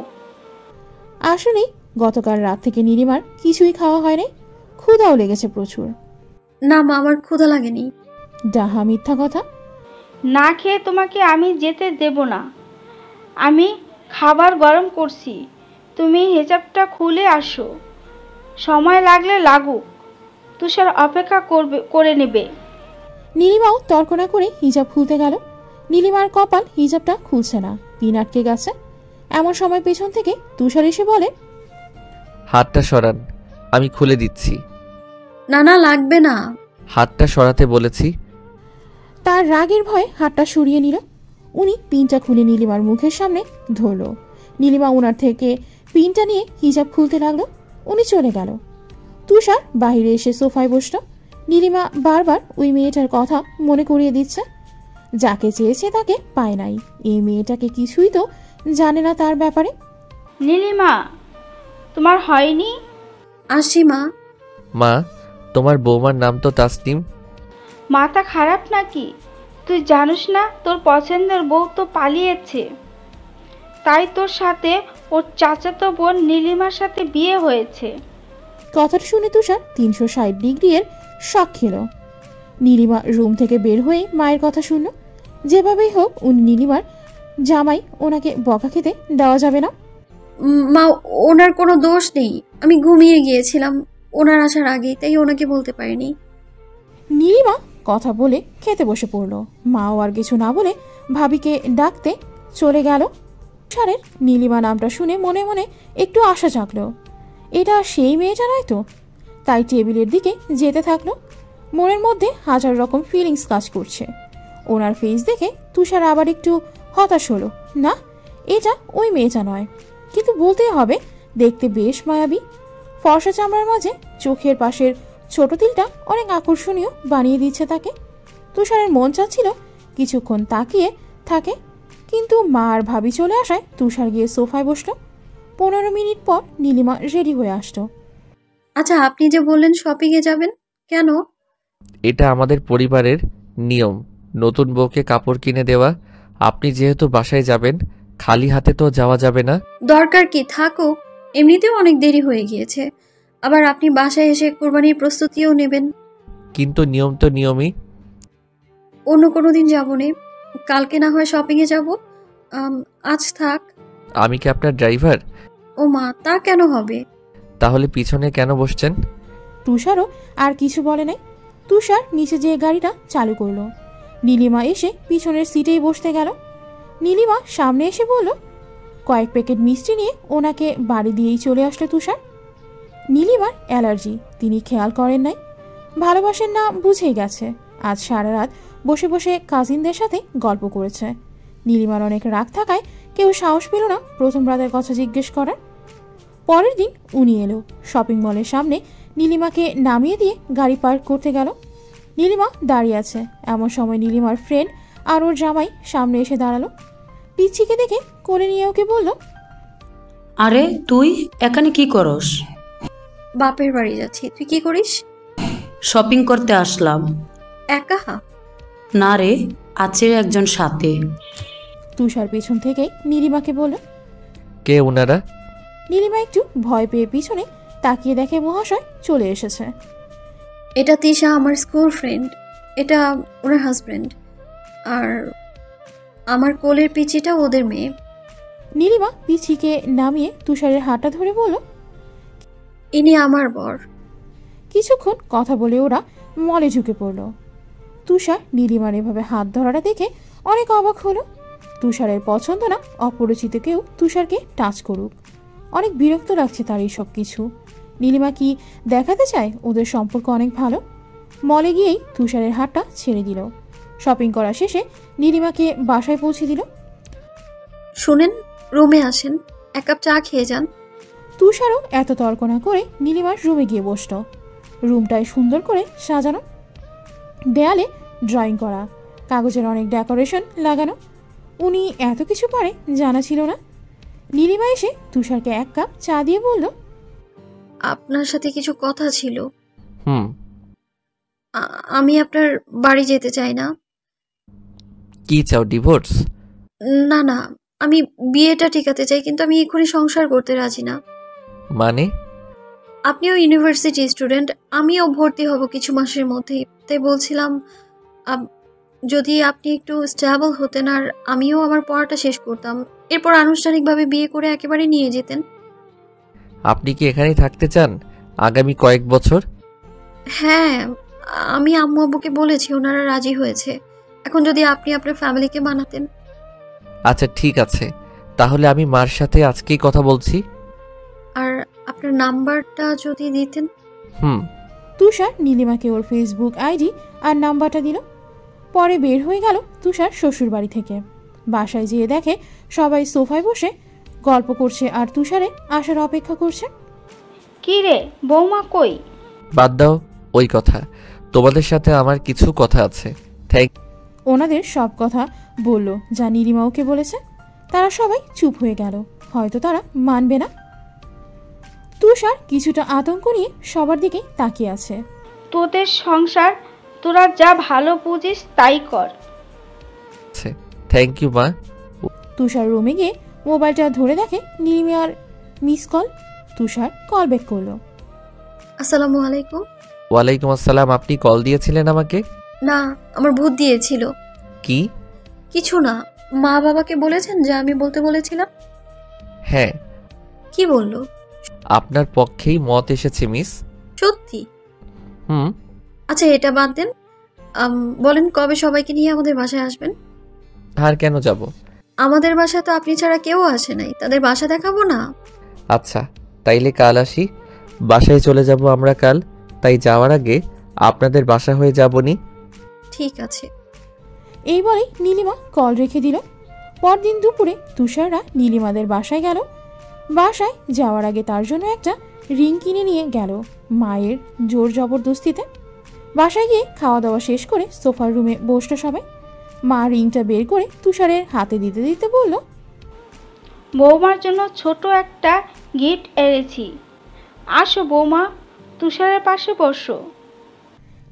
আসলে গতকাল রাত থেকে নীলিমার কিছুই খাওয়া হয়নি। ক্ষুধাও লেগেছে প্রচুর। না মা, আমার ক্ষুধা লাগেনি। ডাহা মিথ্যা কথা। না খেয়ে তোমাকে আমি যেতে দেব না। আমি খাবার গরম করছি, তুমি হিজাবটা খুলে আসো। সময় লাগলে লাগুক, তুষার অপেক্ষা করে নেবে। নীলিমাও তর্ক না করে হিজাব খুলতে গেল। নীলিমার কপাল হিজাবটা খুলছে না, পিন আটকে গেছে। এমন সময় পেছন থেকে তুষার এসে বলে, হাতটা সরান, আমি খুলে দিচ্ছি। না না, লাগবে না। হাতটা সরাতে বলেছি। তার রাগের ভয়ে হাতটা সরিয়ে নিল। উনি পিনটা খুলে নীলিমার মুখের সামনে ধরল। নীলিমা ওনার থেকে পিনটা নিয়ে হিজাব খুলতে লাগলো। উনি চলে গেল। তুষার বাইরে এসে সোফায় বসল। নীলিমা বারবার ওই মেয়েটার কথা মনে করিয়ে দিচ্ছে। যাকে চেয়েছে তাকে পায় নাই। এই মেয়েটাকে কিছুই তো জানে না তার ব্যাপারে। নীলিমা, তোমার হয়নি? আসি মা। মা, তোমার বৌমার নাম তো তাসনিম। মাথা খারাপ নাকি? তুই জানিস না তোর পছন্দের বউ তো পালিয়েছে, তাই তোর সাথে ওর চাচাতো বোন নীলিমার সাথে বিয়ে হয়েছে। কথাটা শুনে তুষার 360 ডিগ্রি এর শক খেল। নীলিমা রুম থেকে বের হয়ে মায়ের কথা শুনল। যেভাবেই হোক উনি নীলিমার জামাই, ওনাকে বকা খেতে দেওয়া যাবে না। মা, ওনার কোনো দোষ নেই। আমি ঘুমিয়ে গিয়েছিলাম ওনার আসার আগেই, তাই ওনাকে বলতে পারিনি। নীলিমা কথা বলে খেতে বসে পড়ল। মাও আর কিছু না বলে ভাবিকে ডাকতে চলে গেল। তুষারের নীলিমা নামটা শুনে মনে মনে একটু আশা জাগলো। এটা সেই মেয়েটা নয় তো? তাই টেবিলের দিকে যেতে থাকলো। মনের মধ্যে হাজার রকম ফিলিংস কাজ করছে। ওনার ফেস দেখে তুষার আবার একটু হতাশ হলো। না, এটা ওই মেয়েটা নয়। কিন্তু বলতেই হবে, দেখতে বেশ মায়াবী। ফর্সা চামড়ার মাঝে চোখের পাশের ছোট তিলটা অনেক আকর্ষণীয় বানিয়ে দিচ্ছে তাকে। তুষারের মন চাচ্ছিল কিছুক্ষণ তাকিয়ে থাকে, কিন্তু মা আর ভাবি চলে আসায় তুষার গিয়ে সোফায় বসলো। 15 মিনিট পর নীলিমা রেডি হয়ে আসতো। আচ্ছা, আপনি যে বললেন শপিংয়ে যাবেন, কেন? এটা আমাদের পরিবারের নিয়ম, নতুন বউকে কাপড় কিনে দেওয়া। আপনি যেহেতু বাসায় যাবেন, খালি হাতে তো যাওয়া যাবে না। দরকার কি, থাকো, এমনিতেও অনেক দেরি হয়ে গিয়েছে। আবার আপনি বাসায় এসে কোরবানির প্রস্তুতিও নেবেন। কিন্তু নিয়ম তো নিয়মই। অন্য কোনো দিন যাবো নে, কালকে না হয় শপিংয়ে যাব। আজ থাক। আমি কি আপনার ড্রাইভার? ও মা, তা কেন হবে? তাহলে পিছনে কেন বসছেন? তুষারও আর কিছু বলে নাই। তুষার নিচে যেয়ে গাড়িটা চালু করলো। নীলিমা এসে পিছনের সিটেই বসতে গেল। নীলিমা সামনে এসে বলল, কয়েক প্যাকেট মিষ্টি নিয়ে ওনাকে বাড়ি দিয়েই চলে আসলো তুষার। নীলিমার অ্যালার্জি তিনি খেয়াল করেন নাই, ভালোবাসেন না বুঝেই গেছে। আজ সারা রাত বসে বসে কাজিনদের সাথে গল্প করেছে। নীলিমার অনেক রাগ থাকায় কেউ সাহস পেল না প্রথম রাতের কথা জিজ্ঞেস করার। পরের দিন উনি এলো। শপিং মলের সামনে নীলিমাকে নামিয়ে দিয়ে গাড়ি পার্ক করতে গেল। নীলিমা দাঁড়িয়ে আছে। এমন সময় নীলিমার ফ্রেন্ড আর ওর জামাই সামনে এসে দাঁড়ালো। পিচ্ছিকে দেখে কোলে নিয়ে ওকে বলল, আরে তুই এখানে কি করস? বাপের বাড়ি যাচ্ছি। তুই কি করিস? শপিং করতে আসলাম। একা? না রে, আছে একজন সাথে। তুষার পেছন থেকেই নীলিমাকে বলল। কে ওনারা? নীলিমা একটু ভয় পেয়ে পিছনে তাকিয়ে দেখে মহাশয় চলে এসেছে। এটা তিশা, আমার স্কুল ফ্রেন্ড। এটা ওনার হাজব্যান্ড। আর আমার কোলের পিচিটা ওদের মেয়ে। নীলিমা পিছিকে নামিয়ে তুষারের হাতটা ধরে বলল, ইনি আমার বর। কিছুক্ষণ কথা বলে ওরা মলে ঢুকে পড়ল। তুষার নীলিমার এভাবে হাত ধরাটা দেখে অনেক অবাক হলো। তুষারের পছন্দ না অপরিচিত কেউ তুষারকে টাচ করুক। অনেক বিরক্ত লাগছে তার এই সব কিছু। নীলিমা কি দেখাতে চায় ওদের সম্পর্ক অনেক ভালো? মলে গিয়েই তুষারের হাতটা ছেড়ে দিল। শপিং করা শেষে নীলিমাকে বাসায় পৌঁছে দিল। শুনেন, রুমে আসেন, এক কাপ চা খেয়ে যান। তুষারও এত তর্ক না করে নীলিমার রুমে গিয়ে বসল। রুমটায় সুন্দর করে সাজানো, দেয়ালে ড্রয়িং করা, কাগজের অনেক ডেকোরেশন লাগানো। উনি এত কিছু পারে জানা ছিল না। নীলিমা এসে তুষারকে এক কাপ চা দিয়ে বলল, আপনার সাথে কিছু কথা ছিল। আমি আপনার বাড়ি যেতে চাই না। কি চাও, ডিভোর্স? না না, আমি বিয়েটা টিকাতে চাই, কিন্তু আমি এক্ষুনি সংসার করতে রাজি না। মানে? আপনিও ইউনিভার্সিটি স্টুডেন্ট, আমিও ভর্তি হব কিছু মাসের মধ্যেই। তাই বলছিলাম, যদি আপনি একটু স্টেবল হতেন আর আমিও আমার পড়াটা শেষ করতাম, এরপর আনুষ্ঠানিকভাবে বিয়ে করে একেবারে নিয়ে যেতেন। আপনি কি এখানেই থাকতে চান আগামী কয়েক বছর? হ্যাঁ, আমি আম্মু আব্বুকে বলেছি, ওনারা রাজি হয়েছে। এখন যদি আপনি আপনার ফ্যামিলিকে মানাতেন। আচ্ছা ঠিক আছে, তাহলে আমি মার সাথে আজকেই কথা বলছি। আর আপনার নাম্বারটা যদি দিতেন। তুষার নীলিমাকে ওর ফেসবুক আইডি আর নাম্বারটা দিল। পরে বের হয়ে গেল তুষার শ্বশুর বাড়ি থেকে। বাসায় যেয়ে দেখে সবাই সোফায় বসে গল্প করছে আর তুষারে আসার অপেক্ষা করছে। কি রে বৌমা কই? বাদ দাও ওই কথা, তোমাদের সাথে আমার কিছু কথা আছে। ওনাদের সব কথা বলল যা নীলিমা ওকে বলেছে। তারা সবাই চুপ হয়ে গেল, হয়তো তারা মানবে না। তুষার কিছুটা আতঙ্ক নিয়ে সবার দিকে তাকিয়ে আছে। তোদের সংসার, তোরা যা ভালো বুঝিস তাই কর। থ্যাংক ইউ মা। তুষার রুমে গিয়ে মোবাইলটা ধরে দেখে নীলিমার মিস কল। তুষার কল ব্যাক করলো। আসসালামু আলাইকুম। ওয়ালাইকুম আসসালাম। আপনি কল দিয়েছিলেন আমাকে? না, আমার ভূত দিয়েছিল। কি? কিছু না। মা বাবাকে বলেছেন যা আমি বলতে বলেছিলাম? হ্যাঁ। কি বললো? আপনার পক্ষেই মত এসেছে মিস। সত্যি? আচ্ছা এটা বাদ দেন, বলেন কবে সবাইকে নিয়ে আমাদের বাসায় আসবেন? আর কেন যাব? আমাদের বাসায় তো আপনি ছাড়া কেউ আসে নাই, তাদের বাসা দেখাবো না? আচ্ছা তাইলে কাল আসি। বাসায় চলে যাব আমরা কাল, তাই যাওয়ার আগে আপনাদের বাসা হয়ে যাবনি। ঠিক আছে। এই বলে নীলিমা কল রেখে দিল। পরদিন দুপুরে তুষাররা নীলিমাদের বাসায় গেল। বাসায় যাওয়ার আগে তার জন্য একটা রিং কিনে নিয়ে গেল মায়ের জোর জবরদস্তিতে। বাসায় গিয়ে খাওয়া দাওয়া শেষ করে সোফার রুমে বসলো সবাই। মা রিংটা বের করে তুষারের হাতে দিতে দিতে বলল, বৌমার জন্য ছোট একটা গিফট এনেছি। আসো বৌমা, তুষারের পাশে বসো।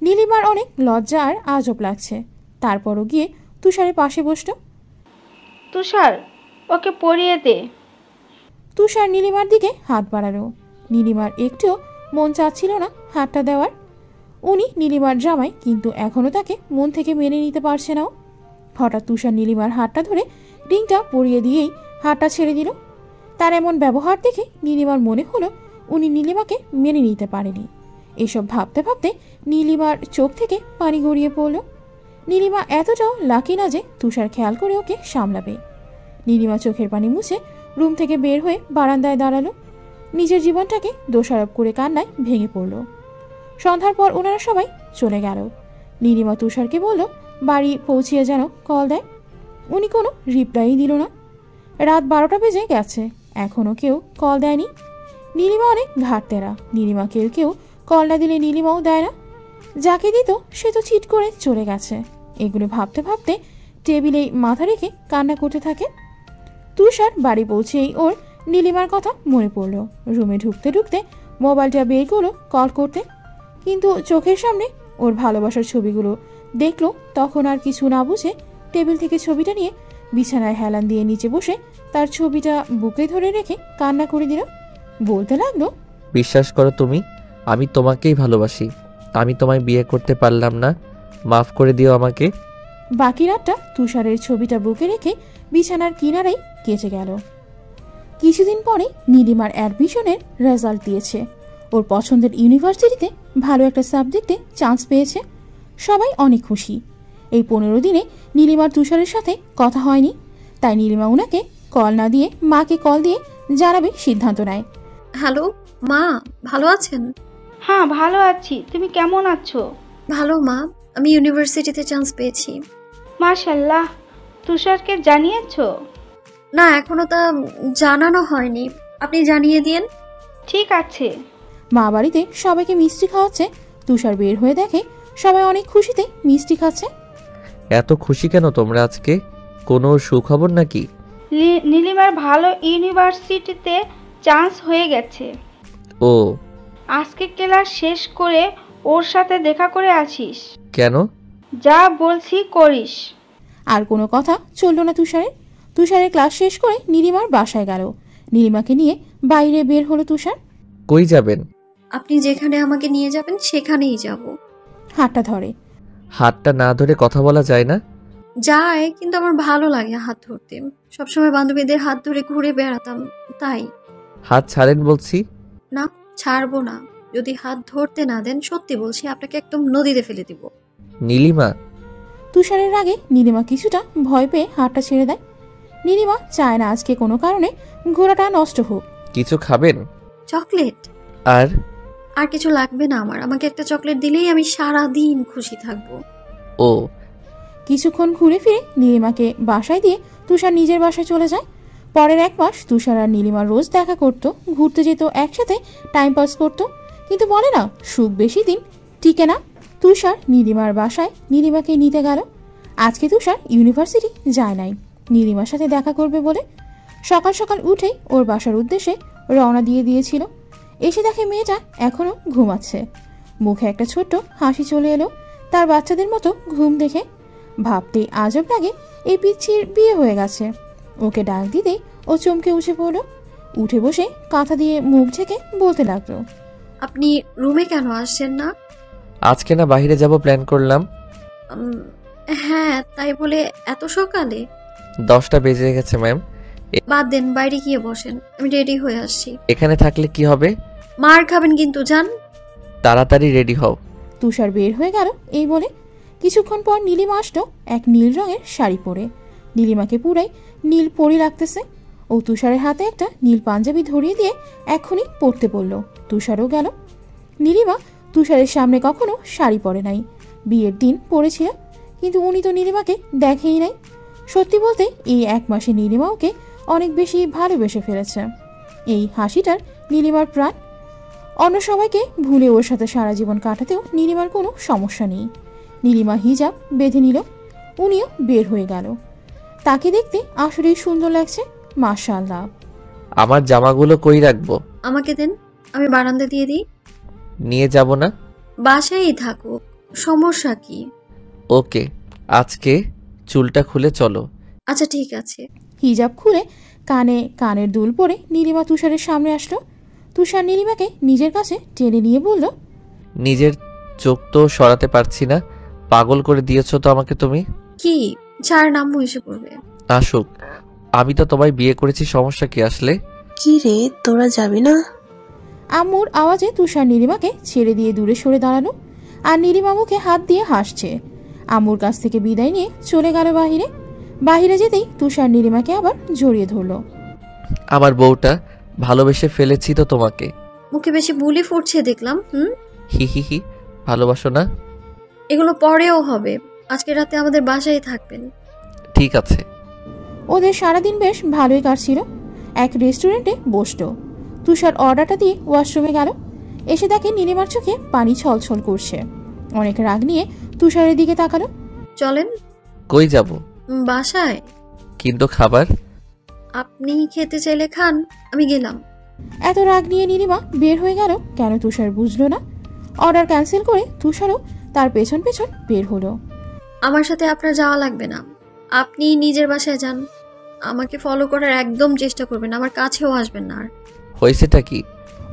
নীলিমার অনেক লজ্জা আর আজব লাগছে, তারপরও গিয়ে তুষারের পাশে বসল। তুষার, ওকে পরিয়ে দে। তুষার নীলিমার দিকে হাত বাড়ালো। নীলিমার একটুও মন চাচ্ছিল না হাতটা দেওয়ার। উনি নীলিমার জামাই, কিন্তু এখনও তাকে মন থেকে মেনে নিতে পারছে না। হঠাৎ তুষার নীলিমার হাতটা ধরে রিংটা পরিয়ে দিয়েই হাতটা ছেড়ে দিল। তার এমন ব্যবহার দেখে নীলিমার মনে হলো উনি নীলিমাকে মেনে নিতে পারেনি। এসব ভাবতে ভাবতে নীলিমার চোখ থেকে পানি গড়িয়ে পড়ল। নীলিমা এতটাও লাকি না যে তুষার খেয়াল করে ওকে সামলাবে। নীলিমা চোখের পানি মুছে রুম থেকে বের হয়ে বারান্দায় দাঁড়ালো। নিজের জীবনটাকে দোষারোপ করে কান্নায় ভেঙে পড়ল। সন্ধ্যার পর ওনারা সবাই চলে গেল। নীলিমা তুষারকে বলল বাড়ি পৌঁছিয়ে যেন কল দেয়। উনি কোনো রিপ্লাই দিল না। রাত 12টা বেজে গেছে, এখনও কেউ কল দেয়নি। নীলিমা অনেক ঘাটতেরা। নীলিমা কেউ কল না দিলে নীলিমাও দেয় না। যাকে দিত সে তো চিট করে চলে গেছে। এগুলো ভাবতে ভাবতে টেবিলেই মাথা রেখে কান্না করতে থাকে। তুষার বাড়ি পৌঁছেই ওর নীলিমার কথা মনে পড়ল। রুমে ঢুকতে ঢুকতে মোবাইলটা বের করলো কল করতে, কিন্তু চোখের সামনে ওর ভালোবাসার ছবিগুলো দেখলো। তখন আর কিছু না বুঝে টেবিল থেকে ছবিটা নিয়ে বিছানায় হেলান দিয়ে নিচে বসে তার ছবিটা বুকে ধরে রেখে কান্না করে দিল। বলতে লাগলো, বিশ্বাস করো তুমি, আমি তোমাকেই ভালোবাসি। আমি তোমায় বিয়ে করতে পারলাম না, মাফ করে দিও আমাকে। বাকি রাতটা তুষারের ছবিটা বুকে রেখে বিছানার কিনারেই কেটে গেল। কিছুদিন পরে নীলিমার অ্যাডমিশনের রেজাল্ট দিয়েছে। ওর পছন্দের ইউনিভার্সিটিতে ভালো একটা সাবজেক্টে চান্স পেয়েছে। সবাই অনেক খুশি। এই 15 দিনে নীলিমার তুষারের সাথে কথা হয়নি, তাই নীলিমা উনাকে কল না দিয়ে মাকে কল দিয়ে জানাবে সিদ্ধান্ত নেয়। হ্যালো মা, ভালো আছেন? হ্যাঁ ভালো আছি, তুমি কেমন আছো? ভালো মা, আমি ইউনিভার্সিটিতে চান্স পেয়েছি। মাশাল্লাহ, তুষারকে জানিয়েছো? না, এখনো তা জানানো হয়নি, আপনি জানিয়ে দিন। ঠিক আছে। মা বাড়িতে সবাইকে মিষ্টি খাওয়াচ্ছে। তুষার বের হয়ে দেখে সবাই অনেক খুশিতে মিষ্টি খাচ্ছে। এত খুশি কেন তোমরা আজকে? কোনো সুখবর নাকি? নীলিমার ভালো ইউনিভার্সিটিতে চান্স হয়ে গেছে। ও, আজকে ক্লাস শেষ করে ওর সাথে দেখা করে আসিস। কেন? যা বলছি করিস। আর কোনো কথা চলল না তুষারের ক্লাস শেষ করে নীলিমার বাসায় গেল। নীলিমাকে নিয়ে বাইরে বের হলো তুষার। কই যাবেন? আপনি যেখানে আমাকে নিয়ে যাবেন সেখানেই যাব। হাতটা ধরে। হাতটা না ধরে কথা বলা যায় না? যায়, কিন্তু আমার ভালো লাগে হাত ধরতে। সবসময় বান্ধবীদের হাত ধরে ঘুরে বেড়াতাম, তাই। হাত ছাড়েন বলছি। না, ছাড়বো না। যদি হাত ধরতে না দেন, সত্যি বলছি আপনাকে একদম নদীতে ফেলে দিব। নীলিমা। তুষারের আগে নীলিমা কিছুটা ভয় পেয়ে হাতটা ছেড়ে দেয়। নীলিমা চায় না আজকে কোনো কারণে ঘোড়াটা নষ্ট হোক। কিছু খাবেন? চকলেট? আর কিছু লাগবে না আমার। আমাকে একটা চকলেট দিলেই আমি সারা দিন খুশি থাকবো। ও। কিছুক্ষণ ঘুরে ফিরে নীলিমাকে বাসায় দিয়ে তুষার নিজের বাসায় চলে যায়। পরের 1 মাস তুষার আর নীলিমা রোজ দেখা করতো, ঘুরতে যেত, একসাথে টাইম পাস করতো। কিন্তু বলে না, সুখ বেশি দিন টিকে না। তুষার নীলিমার বাসায় নীলিমাকে নিতে গেল। আজকে তুষার ইউনিভার্সিটি যায় নাই নীলিমার সাথে দেখা করবে বলে। সকাল সকাল উঠেই ওর বাসার উদ্দেশ্যে রওনা দিয়েছিল। এসে দেখে মেয়েটা এখনো ঘুমাচ্ছে। মুখে একটা ছোট্ট হাসি চলে এলো তার বাচ্চাদের মতো ঘুম দেখে। ভাবতেই আজব লাগে, এই পিচ্ছির বিয়ে হয়ে গেছে। ওকে ডাক দিতেই ও চমকে উঠে পড়ল। উঠে বসে কাঁথা দিয়ে মুখ ঢেকে বলতে লাগলো, আপনি রুমে কেন আসছেন না? আজকে না বাইরে যাব প্ল্যান করলাম। হ্যাঁ, তাই বলে এত সকালে? 10টা বেজে গেছে ম্যাম। বাদ দেন, বাইরে গিয়ে বসেন, আমি রেডি হয়ে আসছি। এখানে থাকলে কি হবে? মার খাবেন কিন্তু, যান। তাড়াতাড়ি রেডি হও। তুষার বের হয়ে গেল এই বলে। কিছুক্ষণ পর নীলিমা আসলো এক নীল রঙের শাড়ি পরে। নীলিমাকে পুরাই নীল পরি লাগতেছে। ও তুষারের হাতে একটা নীল পাঞ্জাবি ধরিয়ে দিয়ে এক্ষুনি পরতে বলল। তুষারও গেল। নীলিমা তুষারের সামনে কখনো শাড়ি পরে নাই, বিয়ের দিন পরেছিল, কিন্তু উনি তো নীলিমাকে দেখেই নাই। সত্যি বলতে এই 1 মাসে নীলিমা ওকে অনেক বেশি ভালোবেসে ফেলেছে। এই হাসিটার নীলিমার প্রাণ। অন্য সবাইকে ভুলে ওর সাথে সারা জীবন কাটাতেও নীলিমার কোনো সমস্যা নেই। নীলিমা হিজাব বেঁধে নিল, উনিও বের হয়ে গেল। তাকে দেখতে আসলেই সুন্দর লাগছে। মাশাআল্লাহ। আমার জামাগুলো কই রাখবো? আমাকে দেন, আমি বারান্দা দিয়ে দিই। নিয়ে যাব না? বাসায়ই থাকুক, সমস্যা কি? ওকে, আজকে চুলটা খুলে চলো। আচ্ছা ঠিক আছে। হিজাব খুলে কানে কানের দুল পরে নীলিমা তুষারের সামনে আসলো। তুষার নীলিমাকে নিজের কাছে টেনে নিয়ে বলল, নিজের চোখ তো সরাতে পারছি না, পাগল করে দিয়েছো তো আমাকে তুমি। কি চার নাম্মু এসে পড়বে? আসুক, আমি তো তোমায় বিয়ে করেছি, সমস্যা কি আসলে? কি রে, তোরা যাবি না? আম্মুর আওয়াজে তুষার নীলিমাকে ছেড়ে দিয়ে দূরে সরে দাঁড়ালো, আর নীলিমা মুখে হাত দিয়ে হাসছে। আম্মুর কাছ থেকে বিদায় নিয়ে চলে গেল বাহিরে। বাহিরে যেতেই তুষার নীলিমাকে আবার জড়িয়ে ধরলো। আমার বউটা, ভালোবেসে ফেলেছি তো তোমাকে। মুখে বেশি বুলি ফুটছে দেখলাম। হি হি হি, ভালোবাসো না? এগুলো পরেও হবে, আজকে রাতে আমাদের বাসায় থাকবেন। ঠিক আছে। ওদের সারাদিন বেশ ভালোই কাটছিল। এক রেস্টুরেন্টে বসলো। তুষার অর্ডারটা দিয়ে ওয়াশরুমে গেল। এসে দেখে নীলিমার চোখে পানি ছলছল করছে। অনেক রাগ নিয়ে তুষারের দিকে তাকালো। চলেন। কই যাব? বাসায়। কিন্তু খাবার? আপনি খেতে চাইলে খান, আমি গেলাম। এত রাগ নিয়ে নীলিমা বের হয়ে গেল কেন তুষার বুঝলো না। অর্ডার ক্যান্সেল করে তুষারও তার পেছন পেছন বের হলো। আমার সাথে আপনার যাওয়া লাগবে না, আপনি নিজের বাসায় যান। আমাকে ফলো করার একদম চেষ্টা করবেন, আমার কাছেও আসবেন না। আর হয়েছেটা কি?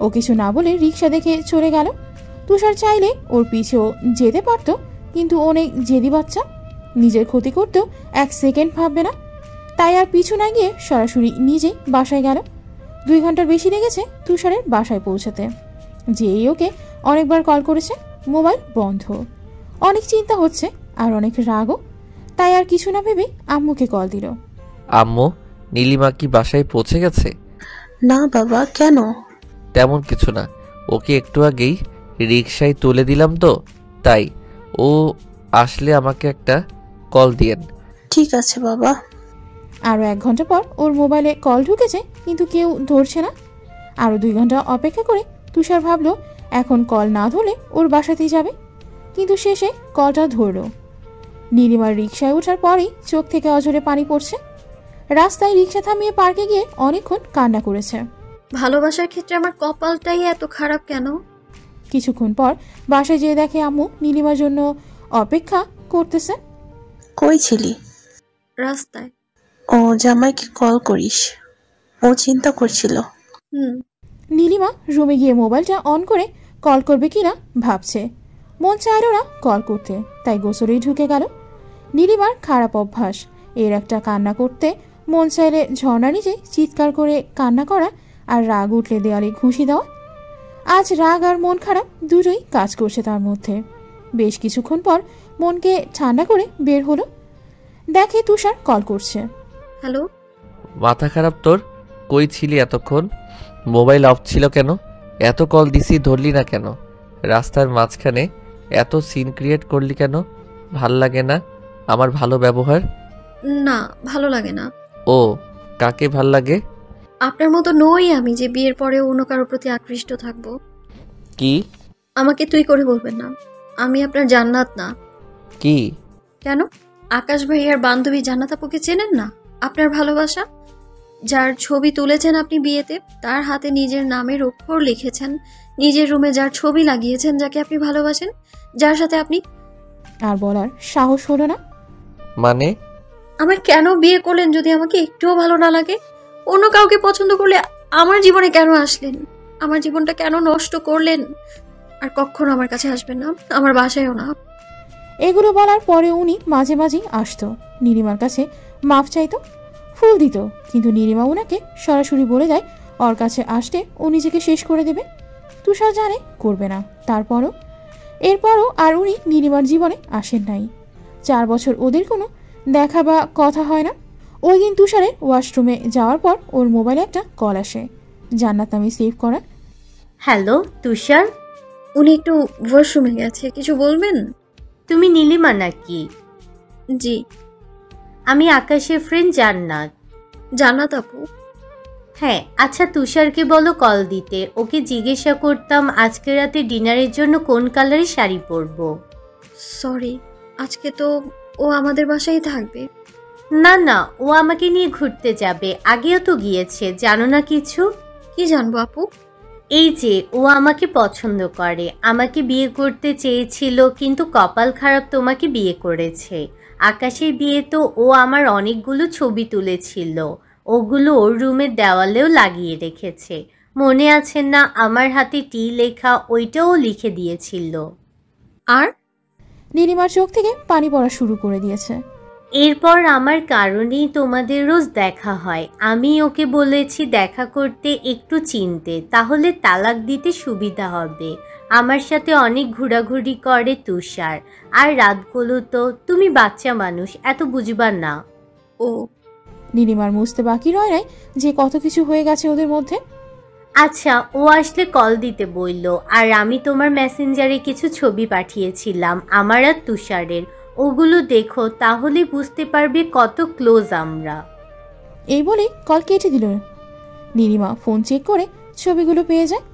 ও কিছু না বলে রিক্সা দেখে চলে গেল। তুষার চাইলে ওর পিছেও যেতে পারত, কিন্তু অনেক জেদি বাচ্চা, নিজের ক্ষতি করতেও এক সেকেন্ড ভাববে না। তাই আর পিছু না গিয়ে সরাসরি নিজেই বাসায় গেল। 2 ঘন্টার বেশি লেগেছে তুষারের বাসায় পৌঁছাতে। যেই ওকে অনেকবার কল করেছে, মোবাইল বন্ধ। অনেক চিন্তা হচ্ছে আর অনেক রাগও। তাই আর কিছু না ভেবে আম্মুকে কল দিল। আম্মু, নীলিমা কি বাসায় পৌঁছে গেছে? না বাবা, কেন? তেমন কিছু না, ওকে একটু আগেই রিকশায় তুলে দিলাম তো, তাই। ও আসলে আমাকে একটা কল দিয়েন। ঠিক আছে বাবা। আরও 1 ঘন্টা পর ওর মোবাইলে কল ঢুকেছে, কিন্তু কেউ ধরছে না। আরও 2 ঘন্টা অপেক্ষা করে তুষার ভাবলো এখন কল না ধরলে ওর বাসাতেই যাবে, কিন্তু শেষে কলটা ধরলো। নীলিমার রিকশায় ওঠার পরেই চোখ থেকে অঝরে পানি পড়ছে। রাস্তায় রিকশা থামিয়ে পার্কে গিয়ে অনেকক্ষণ কান্না করেছে। ভালোবাসার ক্ষেত্রে আমার কপালটাই এত খারাপ কেন? কিছুক্ষণ পর বাসায় যেয়ে দেখে আম্মু নীলিমার জন্য অপেক্ষা করতেছে। কই ছিলি? রাস্তায়। ও, জামাইকে কল করিস, ও চিন্তা করছিল। নীলিমা রুমে গিয়ে মোবাইলটা অন করে কল করবে কিনা ভাবছে। মন চাইল না কল করতে, তাই গোসলেই ঢুকে গেল। নীলিমার খারাপ অভ্যাস, এর একটা কান্না করতে মন চাইলে ঝর্ণা নিজে চিৎকার করে কান্না করা, আর রাগ উঠলে দেয়ালে ঘুষি দেওয়া। আজ রাগ আর মন খারাপ দুটোই কাজ করছে তার মধ্যে। বেশ কিছুক্ষণ পর মনকে ঠান্ডা করে বের হলো। দেখে তুষার কল করছে। হ্যালো। মাথা খারাপ তোর? কই ছিলি এতক্ষণ? মোবাইল অফ ছিল কেন? এত কল দিছি, ধরলি না কেন? রাস্তার মাঝখানে এত সিন ক্রিয়েট করলি কেন? ভাল লাগে না আমার ভালো ব্যবহার? না, ভালো লাগে না। ও, কাকে ভাল লাগে? আপনার মতো নই আমি যে বিয়ের পরে অন্য কারোর প্রতি আকৃষ্ট থাকবো। কি? আমাকে তুই করে বলবেন না, আমি আপনার জান্নাত না। কি? কেন? আকাশ ভাইয়ার বান্ধবী জান্নাত আপুকে চেনেন না? আপনার ভালোবাসা, যার ছবি তুলেছেন আপনি বিয়েতে, তার হাতে নিজের নামের অক্ষর লিখেছেন, নিজের রুমে যার ছবি লাগিয়েছেন, যাকে আপনি ভালোবাসেন, যার সাথে আপনি। আর বলার সাহস হলো না। মানে? আমার কেন বিয়ে করলেন যদি আমাকে একটুও ভালো না লাগে? অন্য কাউকে পছন্দ করলে আমার জীবনে কেন আসলেন? আমার জীবনটা কেন নষ্ট করলেন? আর কখনো আমার কাছে আসবেন না, আমার বাসায়ও না। এগুলো বলার পরে উনি মাঝে মাঝেই আসতো, নীলিমার কাছে মাফ চাইতো, ফুল দিত, কিন্তু নীলিমা উনাকে সরাসরি বলে দেয় ওর কাছে আসলে ও নিজেকে শেষ করে দেবে। তুষার জানে করবে না, এরপরও আর উনি নীলিমার জীবনে আসেন নাই। 4 বছর ওদের কোনো দেখা বা কথা হয় না। ওই দিন তুষারের ওয়াশরুমে যাওয়ার পর ওর মোবাইলে একটা কল আসে, জান্নাত নামে সেভ করা। হ্যালো তুষার। উনি একটু ওয়াশরুমে গেছে, কিছু বলবেন? তুমি নীলিমা নাকি? জি। আমি আকাশের ফ্রেন্ড জান্নাত। জান্নাত আপু? হ্যাঁ। আচ্ছা তুষারকে বলো কল দিতে, ওকে জিজ্ঞাসা করতাম আজকে রাতে ডিনারের জন্য কোন কালারের শাড়ি পরবো। সরি, আজকে তো ও আমাদের বাসায় থাকবে। না না, ও আমাকে নিয়ে ঘুরতে যাবে, আগেও তো গিয়েছে। জানো না কিছু? কি জানবো আপু? এই যে ও আমাকে পছন্দ করে, আমাকে বিয়ে করতে চেয়েছিল, কিন্তু কপাল খারাপ তোমাকে বিয়ে করেছে। আকাশের বিয়ে তো ও আমার অনেকগুলো ছবি তুলেছিল, ওগুলো ওর রুমের দেওয়ালেও লাগিয়ে রেখেছে। মনে আছে না, আমার হাতে টি লেখা, ওইটাও লিখে দিয়েছিল। আর নীলিমার চোখ থেকে পানি পড়া শুরু করে দিয়েছে। এরপর আমার কারণেই তোমাদের রোজ দেখা হয়। আমি ওকে বলেছি দেখা করতে, একটু চিনতে, তাহলে তালাক দিতে সুবিধা হবে। আমার সাথে অনেক ঘোরাঘুরি করে তুষার, আর রাতগুলো তো, তুমি বাচ্চা মানুষ, এত বুঝবার না। ও, নীলিমার বুঝতে বাকি রয় নাই যে কত কিছু হয়ে গেছে ওদের মধ্যে। আচ্ছা, ও আসলে কল দিতে বলল, আর আমি তোমার মেসেঞ্জারে কিছু ছবি পাঠিয়েছিলাম আমার আর তুষারের, ওগুলো দেখো, তাহলে বুঝতে পারবে কত ক্লোজ আমরা। এই বলে কল কেটে দিল। নীলিমা ফোন চেক করে ছবিগুলো পেয়ে যায়।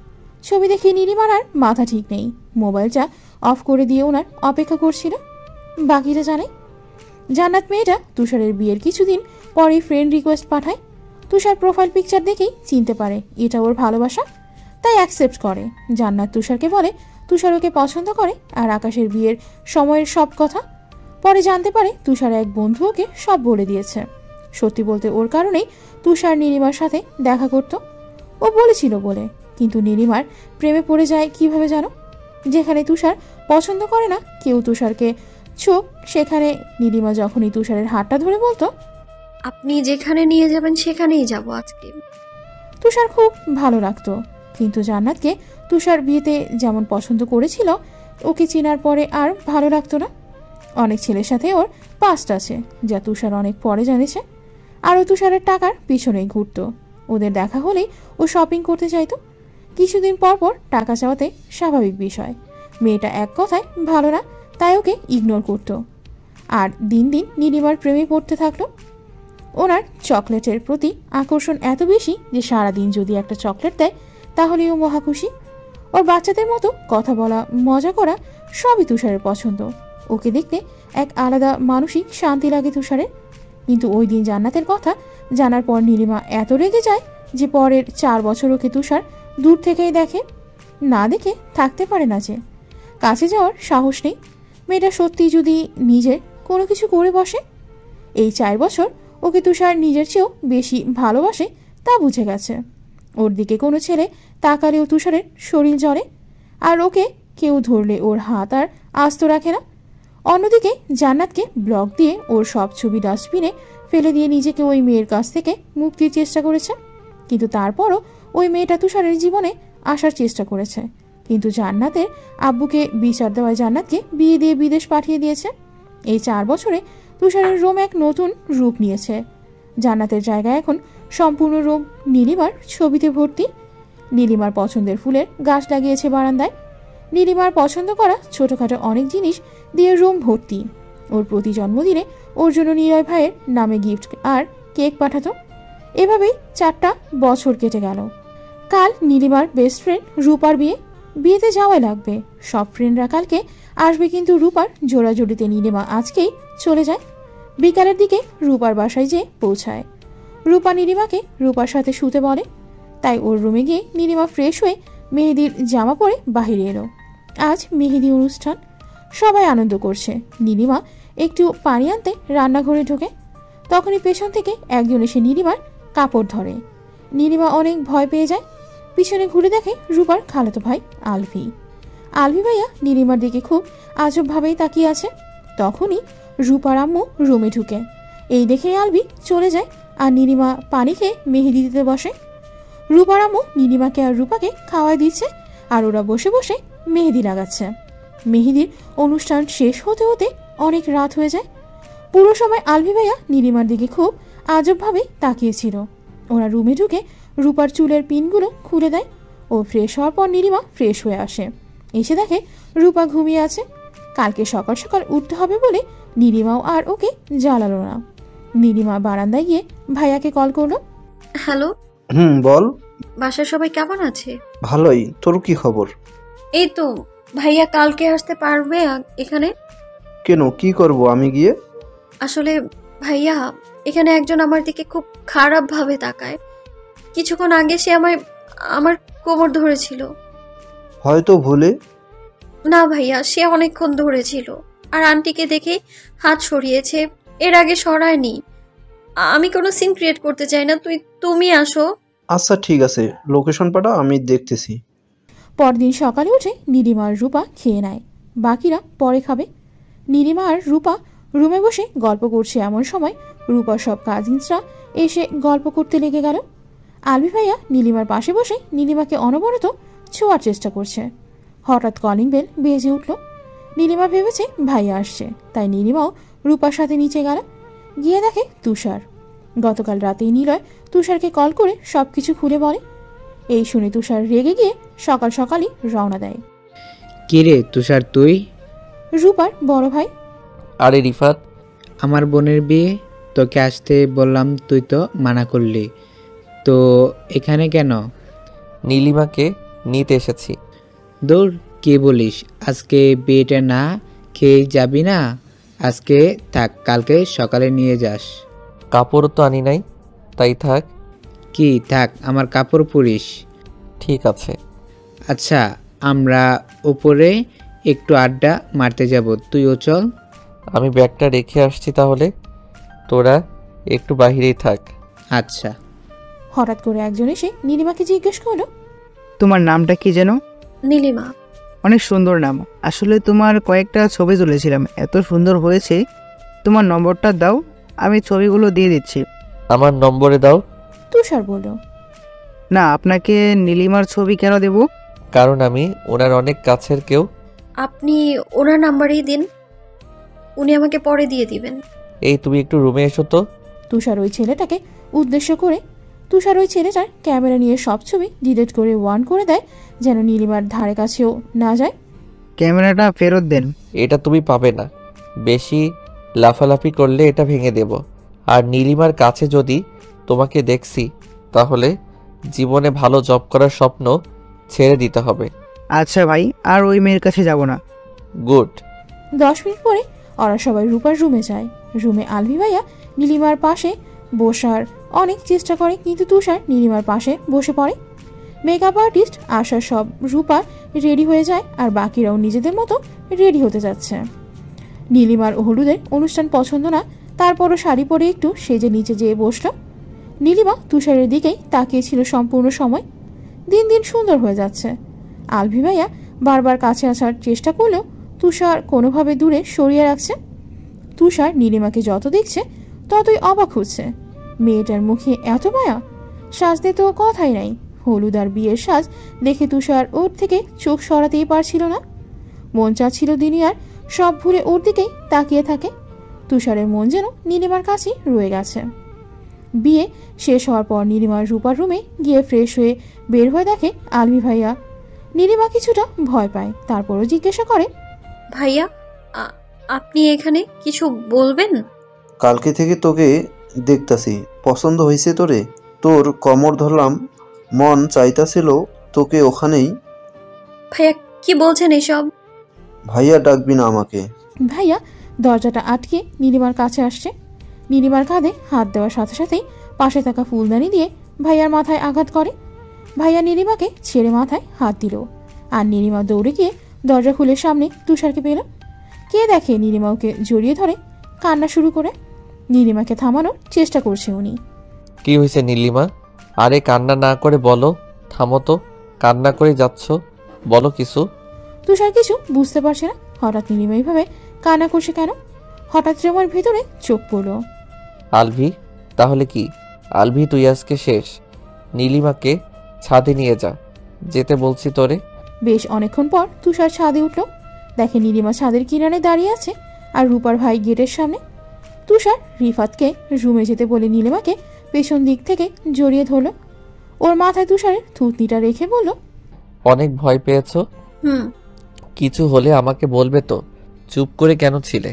ছবি দেখে নীলিমার আর মাথা ঠিক নেই, মোবাইলটা অফ করে দিয়ে ওনার অপেক্ষা করছিল। বাকিটা জানে। জান্নাত মেয়েটা তুষারের বিয়ের কিছুদিন পরে ফ্রেন্ড রিকোয়েস্ট পাঠায়। তুষার প্রোফাইল পিকচার দেখেই চিনতে পারে এটা ওর ভালোবাসা, তাই অ্যাকসেপ্ট করে। জান্নাত তুষারকে বলে তুষার ওকে পছন্দ করে আর আকাশের বিয়ের সময়ের সব কথা। পরে জানতে পারে তুষার এক বন্ধু ওকে সব বলে দিয়েছে। সত্যি বলতে ওর কারণেই তুষার নীলিমার সাথে দেখা করত, ও বলেছিল বলে। কিন্তু নীলিমার প্রেমে পড়ে যায় কিভাবে জানো? যেখানে তুষার পছন্দ করে না কেউ তুষারকে চোখ, সেখানে নীলিমা যখনই তুষারের হাতটা ধরে বলতো, আপনি যেখানে নিয়ে যাবেন সেখানেই যাব আজকে। তুষার খুব ভালো লাগতো। কিন্তু জান্নাতকে তুষার বিয়েতে যেমন পছন্দ করেছিল, ওকে চেনার পরে আর ভালো লাগতো না। অনেক ছেলের সাথে ওর পাস্ট আছে, যা তুষার অনেক পরে জানিয়েছে। আর ও তুষারের টাকার পিছনেই ঘুরতো। ওদের দেখা হলেই ও শপিং করতে চাইতো। কিছুদিন পর পর টাকা চাওয়াতে স্বাভাবিক বিষয়। মেয়েটা এক কথায় ভালো না, তাই ওকে ইগনোর করতো। আর দিন দিন নীলিমার প্রেমে পড়তে থাকলো। ওনার চকলেটের প্রতি আকর্ষণ এত বেশি যে সারাদিন যদি একটা চকলেট দেয় তাহলেও মহা খুশি। ওর বাচ্চাদের মতো কথা বলা, মজা করা সবই তুষারের পছন্দ। ওকে দেখতে এক আলাদা মানসিক শান্তি লাগে তুষারের। কিন্তু ওই দিন জান্নাতের কথা জানার পর নীলিমা এত রেগে যায় যে পরের 4 বছর ওকে তুষার দূর থেকেই দেখে, না দেখে থাকতে পারে না। যে কাছে যাওয়ার সাহস নেই। মেয়েটা সত্যি যদি নিজের কোনো কিছু করে বসে। এই 4 বছর ওকে তুষার নিজের চেয়েও বেশি ভালোবাসে, তা বুঝে গেছে। ওর দিকে কোনো ছেলে তাকালেও তুষারের শরীর জ্বলে, আর ওকে কেউ ধরলে ওর হাত আর আস্ত রাখে না। অন্যদিকে জান্নাতকে ব্লক দিয়ে ওর সব ছবি ডাস্টবিনে ফেলে দিয়ে নিজেকে ওই মেয়ের কাছ থেকে মুক্তির চেষ্টা করেছে। কিন্তু তারপরও ওই মেয়েটা তুষারের জীবনে আসার চেষ্টা করেছে। কিন্তু জান্নাতের আব্বুকে বিচার দেওয়ায় জান্নাতকে বিয়ে দিয়ে বিদেশ পাঠিয়ে দিয়েছে। এই 4 বছরে তুষারের রোম এক নতুন রূপ নিয়েছে। জান্নাতের জায়গায় এখন সম্পূর্ণ রোম নীলিমার ছবিতে ভর্তি। নীলিমার পছন্দের ফুলের গাছ লাগিয়েছে বারান্দায়। নীলিমার পছন্দ করা ছোটখাটো অনেক জিনিস দিয়ে রুম ভর্তি। ওর প্রতি জন্মদিনে ওর জন্য নিলয় ভাইয়ের নামে গিফট আর কেক পাঠাতো। এভাবেই 4টা বছর কেটে গেল। কাল নীলিমার বেস্ট ফ্রেন্ড রূপার বিয়ে। বিয়েতে যাওয়াই লাগবে, সব ফ্রেন্ডরা কালকে আসবে, কিন্তু রূপার জোড়াজুড়িতে নীলিমা আজকেই চলে যায়। বিকালের দিকে রূপার বাসায় যেয়ে পৌঁছায়। রূপা নীলিমাকে রূপার সাথে শুতে বলে, তাই ওর রুমে গিয়ে নীলিমা ফ্রেশ হয়ে মেহেদির জামা পরে বাহিরে এলো। আজ মেহেদি অনুষ্ঠান, সবাই আনন্দ করছে। নীলিমা একটু পানি আনতে রান্নাঘরে ঢোকে, তখনই পেছন থেকে একজন এসে নীলিমার কাপড় ধরে। নীলিমা অনেক ভয় পেয়ে যায়। পিছনে ঘুরে দেখে রূপার খালাতো ভাই আলভি। আলভি ভাইয়া নীলিমার দিকে খুব আজবভাবেই তাকিয়ে আছে। তখনই রূপার আম্মু রুমে ঢুকে। এই দেখে আলভি চলে যায় আর নীলিমা পানি খেয়ে মেহেদি দিতে বসে। রূপার আম্মু নীলিমাকে আর রূপাকে খাওয়াই দিচ্ছে, আর ওরা বসে বসে মেহেদি লাগাচ্ছে। মেহেদির অনুষ্ঠান শেষ হতে হতে অনেক রাত হয়ে যায়। পুরো সময় আলভি ভাইয়া নীলিমার দিকে খুব আজবভাবে তাকিয়েছিল। ওরা রুমে ঢুকে রূপার চুলের পিনগুলো খুলে দেয়। ও ফ্রেশ হওয়ার পর নীলিমা ফ্রেশ হয়ে আসে। এসে দেখে রূপা ঘুমিয়ে আছে। কালকে সকাল সকাল উঠতে হবে বলে নীলিমাও আর ওকে জ্বালালো না। নীলিমা বারান্দায় গিয়ে ভাইয়াকে কল করলো। হ্যালো, বল। বাসার সবাই কেমন আছে? ভালোই, তোর কি খবর? এই তো, ভাইয়া কালকে আসতে পারবে এখানে? কেন, কি করব আমি গিয়ে? আসলে ভাইয়া, এখানে একজন আমার দিকে খুব খারাপভাবে তাকায়। কিছুক্ষণ আগে সে আমার কোমর ধরেছিল। হয়তো ভুলে। না ভাইয়া, সে অনেকক্ষণ ধরেছিল আর আন্টিকে দেখে হাত সরিয়েছে, এর আগে সরায়নি। আমি কোনো সিন ক্রিয়েট করতে চাই না, তুমি আসো। আচ্ছা ঠিক আছে, লোকেশন পাঠাও, আমি দেখতেছি। পরদিন সকালে উঠে নীলিমা আর রূপা খেয়ে নেয়, বাকিরা পরে খাবে। নীলিমা আর রূপা রুমে বসে গল্প করছে, এমন সময় রূপার সব কাজিনসরা এসে গল্প করতে লেগে গেল। আলভি ভাইয়া নীলিমার পাশে বসে নীলিমাকে অনবরত ছোঁয়ার চেষ্টা করছে। হঠাৎ কলিং বেল বেজে উঠল। নীলিমা ভেবেছে ভাইয়া আসছে, তাই নীলিমাও রূপার সাথে নিচে গেল। গিয়ে দেখে তুষার। গতকাল রাতেই নিলয় তুষারকে কল করে সবকিছু খুলে বলে। এই শুনে তুষার রেগে গিয়ে সকাল সকালই রওনা দেয়। কি রে তুষার, তুই? রূপার বড় ভাই। আরে রিফাত, আমার বোনের বিয়ে, তোকে আসতে বললাম, তুই তো মানা করলি, তো এখানে কেন? নীলিমাকে নিতে এসেছি। দূর, কি বলিস, আজকে বিয়েটা না খেয়ে যাবি না? আজকে থাক, কালকে সকালে নিয়ে যাস। কাপড় তো আনি নাই, তাই থাক। কি থাক, আমার কাপড় পরিস। ঠিক আছে। আচ্ছা, আমরা উপরে একটু আড্ডা মারতে যাব, তুইও চল। আমি ব্যাগটা রেখে আসছি, তাহলে তোরা একটু বাহিরেই থাক। আচ্ছা। হঠাৎ করে একজন এসে নীলিমাকে জিজ্ঞেস করলো, তোমার নামটা কি যেন? নীলিমা। অনেক সুন্দর নাম। আসলে তোমার কয়েকটা ছবি তুলেছিলাম, এত সুন্দর হয়েছে। তোমার নম্বরটা দাও, আমি ছবিগুলো দিয়ে দিচ্ছি। আমার নম্বরে দাও। তুষার বলল। না, আপনাকে নীলিমার ছবি কেন দেব? কারণ আমি ওনার অনেক কাছের কেউ। আপনি ওনার নাম্বারই দিন, উনি আমাকে পরে দিয়ে দিবেন। এই তুমি একটু রুমে এসো তো। তুষার ওই ছেলেটাকে উদ্দেশ্য করে তুষার ওই ছেলেটার ক্যামেরা নিয়ে সব ছবি ডিলিট করে ওয়ান করে দেয়, যেন নীলিমার ধারে কাছেও না যায়। ক্যামেরাটা ফেরত দেন। এটা তুমি পাবে না, বেশি লাফালাফি করলে এটা ভেঙে দেব। আর নীলিমার কাছে যদি তোমাকে দেখছি, তাহলে জীবনে ভালো জব করার স্বপ্ন ছেড়ে দিতে হবে। আচ্ছা ভাই, আর ওই মেয়ের কাছে যাব না। গুড। 10 মিনিট পরে ওরা সবাই রূপার রুমে যায়। রুমে আলভি ভাইয়া নীলিমার পাশে বসার অনেক চেষ্টা করে, কিন্তু তুষার নীলিমার পাশে বসে পড়ে। মেকআপ আর্টিস্ট আশা সব রূপা রেডি হয়ে যায়, আর বাকিরাও নিজেদের মতো রেডি হতে যাচ্ছে। নীলিমার হলুদের অনুষ্ঠান পছন্দ না, তারপরও শাড়ি পরে একটু সেজে নিচে যেয়ে বসল। নীলিমা তুষারের দিকেই তাকিয়েছিল সম্পূর্ণ সময়। দিন দিন সুন্দর হয়ে যাচ্ছে। আলভি ভাইয়া বারবার কাছে আসার চেষ্টা করলেও তুষার কোনোভাবে দূরে সরিয়ে রাখছে। তুষার নীলিমাকে যত দেখছে ততই অবাক হচ্ছে। মেয়েটার মুখে এত মায়া, সাজতে তো কথাই নাই। হলুদ আর বিয়ের সাজ দেখে তুষার ওর থেকে চোখ সরাতেই পারছিল না। মন চাচ্ছিল দুনিয়ার সব ভুলে ওর দিকেই তাকিয়ে থাকে। তুষারের মন যেন নীলিমার কাছেই রয়ে গেছে। বিয়ে শেষ হওয়ার পর নীলিমার রূপার রুমে গিয়ে ফ্রেশ হয়ে বের হয়ে দেখে আলভি ভাইয়া। নীলিমা কিছুটা ভয় পায়, তারপরও জিজ্ঞাসা করে, ভাইয়া আপনি এখানে কিছু বলবেন? কালকে থেকে তোকে দেখতাছি, পছন্দ হয়েছে তোরে? তোর কোমর ধরলাম, মন চাইতাছিল তোকে ওখানেই। ভাইয়া কি বলছেন এসব? ভাইয়া ডাকবি না আমাকে। ভাইয়া দরজাটা আটকে নীলিমার কাছে আসছে। নীলিমার কাঁধে হাত দেওয়ার সাথে সাথেই পাশে থাকা ফুলদানি দিয়ে ভাইয়ার মাথায় আঘাত করে। ভাইয়া নীলিমাকে ছেড়ে মাথায় হাত দিল, আর নীলিমা দৌড়ে গিয়ে দরজা খুলে সামনে তুষারকে পেল। কে দেখে নীলিমা ওকে জড়িয়ে ধরে কান্না শুরু করে। নীলিমাকে থামানোর চেষ্টা করছে উনি। কি হয়েছে নীলিমা? আরে কান্না না করে বলো, থামো তো, কান্না করে যাচ্ছ, বলো কিছু। তুষার কিছু বুঝতে পারছে না, হঠাৎ নীলিমা এইভাবে কান্না করছে কেন। হঠাৎ আমার ভিতরে চোখ পড়ল। আলভি, তাহলে কি? আলভি, তুই আজকে শেষ। নীলিমাকে ছাদে নিয়ে যা, যেতে বলছি তোরে। বেশ অনেকক্ষণ পর তুষার ছাদে উঠল, দেখে নীলিমা ছাদের কিনারে দাঁড়িয়ে আছে আর রূপার ভাই গেটের সামনে। তুষার রিফাতকে রুমে যেতে বলে নীলিমাকে পেছন দিক থেকে জড়িয়ে ধরল। ওর মাথায় তুষারের থুতনিটা রেখে বলল, অনেক ভয় পেয়েছো? কিছু হলে আমাকে বলবে তো, চুপ করে কেন ছিলে?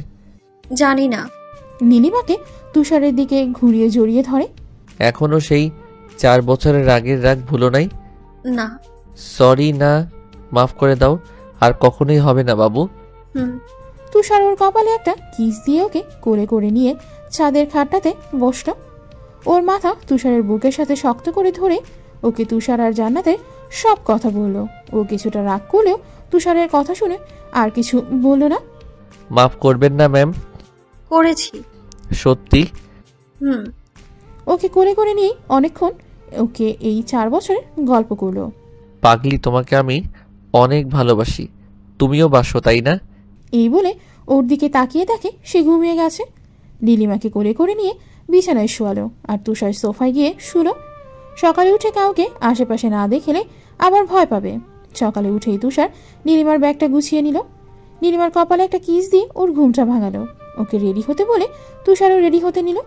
জানি না। নীলিমাকে তুষারের দিকে ঘুরিয়ে জড়িয়ে ধরে। এখনো সেই 4 বছরের আগের রাগ ভুলো নাই? না। সরি না, মাফ করে দাও, আর কখনোই হবে না বাবু। তুষার ওর কপালে একটা কিস দিয়ে ওকে করে করে নিয়ে ছাদের খাটটাতে বসল। ওর মাথা তুষারের বুকের সাথে শক্ত করে ধরে ওকে তুষার আর জান্নাতের সব কথা বলল। ও কিছুটা রাগ করলেও তুষারের কথা শুনে আর কিছু বলল না। মাফ করবেন না ম্যাম। করেছি। সত্যি? ওকে করে করে নিয়ে অনেকক্ষণ ওকে এই 4 বছরের গল্প করলো। পাগলি, তোমাকে আমি অনেক ভালোবাসি, তুমিও বাসো তাই না? এই বলে ওর দিকে তাকিয়ে দেখে সে ঘুমিয়ে গেছে। নীলিমাকে করে করে নিয়ে বিছানায় শোয়ালো আর তুষার সোফায় গিয়ে শুলো। সকালে উঠে কাউকে আশেপাশে না দেখলে আবার ভয় পাবে। সকালে উঠেই তুষার নীলিমার ব্যাগটা গুছিয়ে নিল। নীলিমার কপালে একটা কিস দিয়ে ওর ঘুমটা ভাঙালো। ওকে রেডি হতে বলে তুষারও রেডি হতে নিল।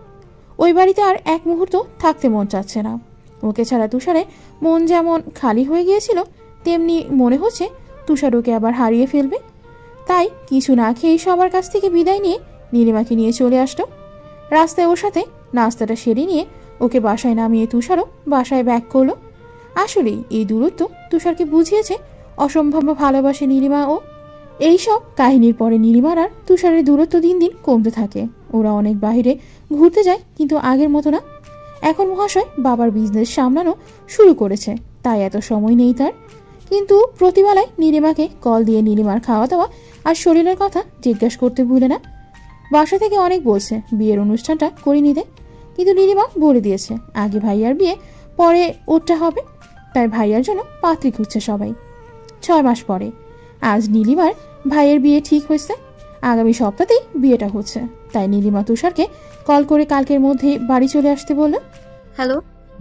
ওই বাড়িতে আর এক মুহূর্ত থাকতে মন চাচ্ছে না। ওকে ছাড়া তুষারে মন যেমন খালি হয়ে গিয়েছিল, তেমনি মনে হচ্ছে তুষার ওকে আবার হারিয়ে ফেলবে। তাই কিছু না খেয়ে সবার কাছ থেকে বিদায় নিয়ে নীলিমাকে নিয়ে চলে আসলো। রাস্তায় ওর সাথে নাস্তাটা সেরে নিয়ে ওকে বাসায় নামিয়ে তুষারও বাসায় ব্যাক করলো। আসলেই এই দূরত্ব তুষারকে বুঝিয়েছে অসম্ভব ভালোবাসে নীলিমা ও। এইসব কাহিনীর পরে নীলিমার আর তুষারের দূরত্ব দিন দিন কমতে থাকে। ওরা অনেক বাইরে ঘুরতে যায়, কিন্তু আগের মতো না। এখন মহাশয় বাবার বিজনেস সামলানো শুরু করেছে, তাই এত সময় নেই তার। কিন্তু প্রতিবেলায় নীলিমাকে কল দিয়ে নীলিমার খাওয়া দাওয়া আর শরীরের কথা জিজ্ঞাসা করতে ভুলে না। বাসা থেকে অনেক বলছে বিয়ের অনুষ্ঠানটা করে নিতে, কিন্তু নীলিমা বলে দিয়েছে আগে ভাইয়ার বিয়ে, পরে ওরটা হবে। তাই ভাইয়ার জন্য পাত্রী খুঁজছে সবাই। 6 মাস পরে আজ নীলিমার ভাইয়ের বিয়ে ঠিক হয়েছে। আগামী সপ্তাহেই বিয়েটা হচ্ছে। তাই নীলিমা তুষারকে কল করে কালকের মধ্যে বাড়ি চলে আসতে বলল। হ্যালো।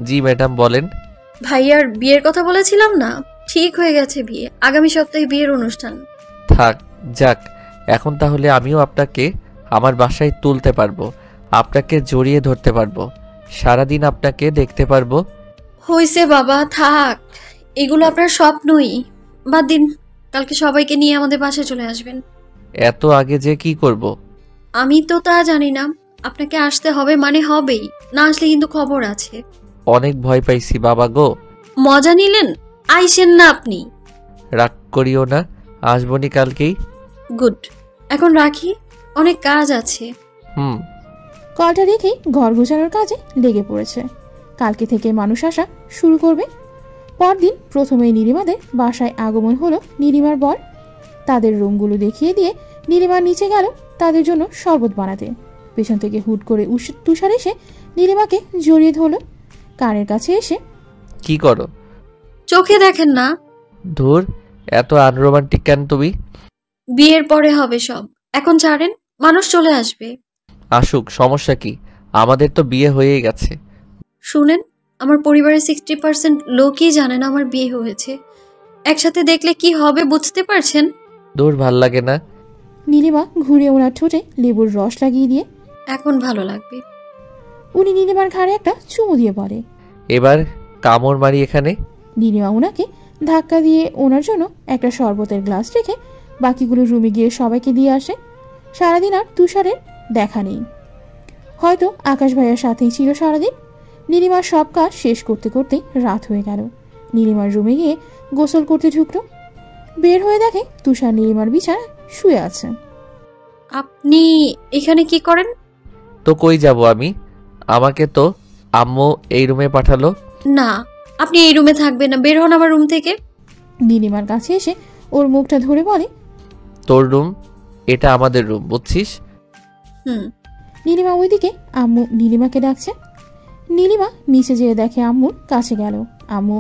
জি ম্যাডাম বলেন। ভাইয়ার বিয়ের কথা বলেছিলাম না, ঠিক হয়ে গেছে বিয়ে। আগামী সপ্তাহে বিয়ের অনুষ্ঠান। থাক যাক, এখন তাহলে আমিও আপনাকে আমার বাসায় তুলতে পারবো, আপনাকে জড়িয়ে ধরতে পারবো, সারাদিন আপনাকে দেখতে পারবো। হইছে বাবা, থাক, এগুলো আপনার স্বপ্নই। বাদ দিন, কালকে সবাইকে নিয়ে আমাদের বাসায় চলে আসবেন। এত আগে যে কি করব? আমি তো তা জানি না। আপনাকে আসতে হবে মানে হবেই, না আসলে কিন্তু খবর আছে। অনেক ভয় পাইছি বাবা গো। মজা নিলেন? আইসেন না আপনি। রাগ করিও না, আসবনি কালকেই। গুড, এখন রাখি, অনেক কাজ আছে। কলটা রেখে ঘর গোছানোর কাজে লেগে পড়েছে। কালকে থেকে মানুষ আসা শুরু করবে। পরদিন প্রথমেই নীলিমাদের বাসায় আগমন হলো নীলিমার বর। তাদের রুমগুলো দেখিয়ে দিয়ে নীলিমার নিচে গেল তাদের জন্য শরবত বানাতে। পেছন থেকে হুট করে তুষার এসে নীলিমাকে জড়িয়ে ধরলো। কানের কাছে এসে, কি করো? চোখে দেখেন না? ধুর, এত আনরোমান্টিক কেন তুমি? বিয়ের পরে হবে সব, এখন ছাড়েন, মানুষ চলে আসবে। আসুক, সমস্যা কি? আমাদের তো বিয়ে হয়েই গেছে। শুনেন, আমার পরিবারের 60% লোকই জানে না আমার বিয়ে হয়েছে। একসাথে দেখলে কি হবে বুঝতে পারছেন? দূর, ভাল লাগে না। নীলিমা ঘুরে ওনার ঠোঁটে লেবুর রস লাগিয়ে দিয়ে, এখন ভালো লাগবে। উনি নীলিমার ঘাড়ে একটা চুমু দিয়ে বলে, এবার কামড় মারি এখানে। নীলিমা ওনাকে ধাক্কা দিয়ে ওনার জন্য একটা শরবতের গ্লাস রেখে বাকিগুলো রুমে গিয়ে সবাইকে দিয়ে আসে। সারাদিন আর তুষারের দেখা নেই, হয়তো আকাশ ভাইয়ার সাথেই ছিল সারাদিন। নীলিমার সব কাজ শেষ করতে করতেই রাত হয়ে গেল। নীলিমার রুমে গিয়ে গোসল করতে ঢুকলো। বের হয়ে দেখে তুষার নীলিমার বিছানায় শুয়ে আছে। আপনি এখানে কি করেন? তো কই যাব আমি? আমাকে তো আম্মু এই রুমে পাঠালো। না, আপনি এই রুমে থাকবেন না, বের হন আমার রুম থেকে। নীলিমার কাছে এসে ওর মুখটা ধরে বলে, তোর রুম? এটা আমাদের রুম, বুঝছিস? নীলিমা ওইদিকে আম্মু নীলিমাকে ডাকছে। নীলিমা নিচে যেয়ে দেখে আম্মুর কাছে গেল। আম্মু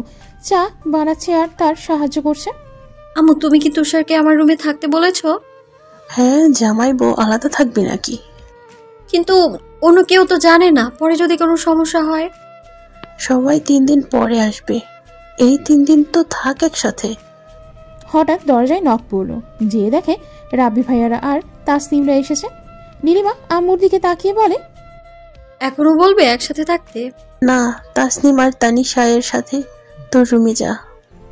চা বানাচ্ছে আর তার সাহায্য করছে। আম্মু, তুমি কি তুষারকে আমার রুমে থাকতে বলেছো? হ্যাঁ, জামাই বউ আলাদা থাকবি নাকি? কিন্তু অন্য কেউ তো জানে না, পরে যদি কোনো সমস্যা হয়। সবাই 3 দিন পরে আসবে, এই 3 দিন তো থাক একসাথে। হঠাৎ দরজায় নক পড়লো। যেয়ে দেখে রাব্বি ভাইয়ারা আর তাসনিমরা এসেছে। নীলিমা আম্মুর দিকে তাকিয়ে বলে, এখনো বলবে একসাথে থাকতে? না, তাসনিম আর তানিশায়ের সাথে তোর রুমে যা।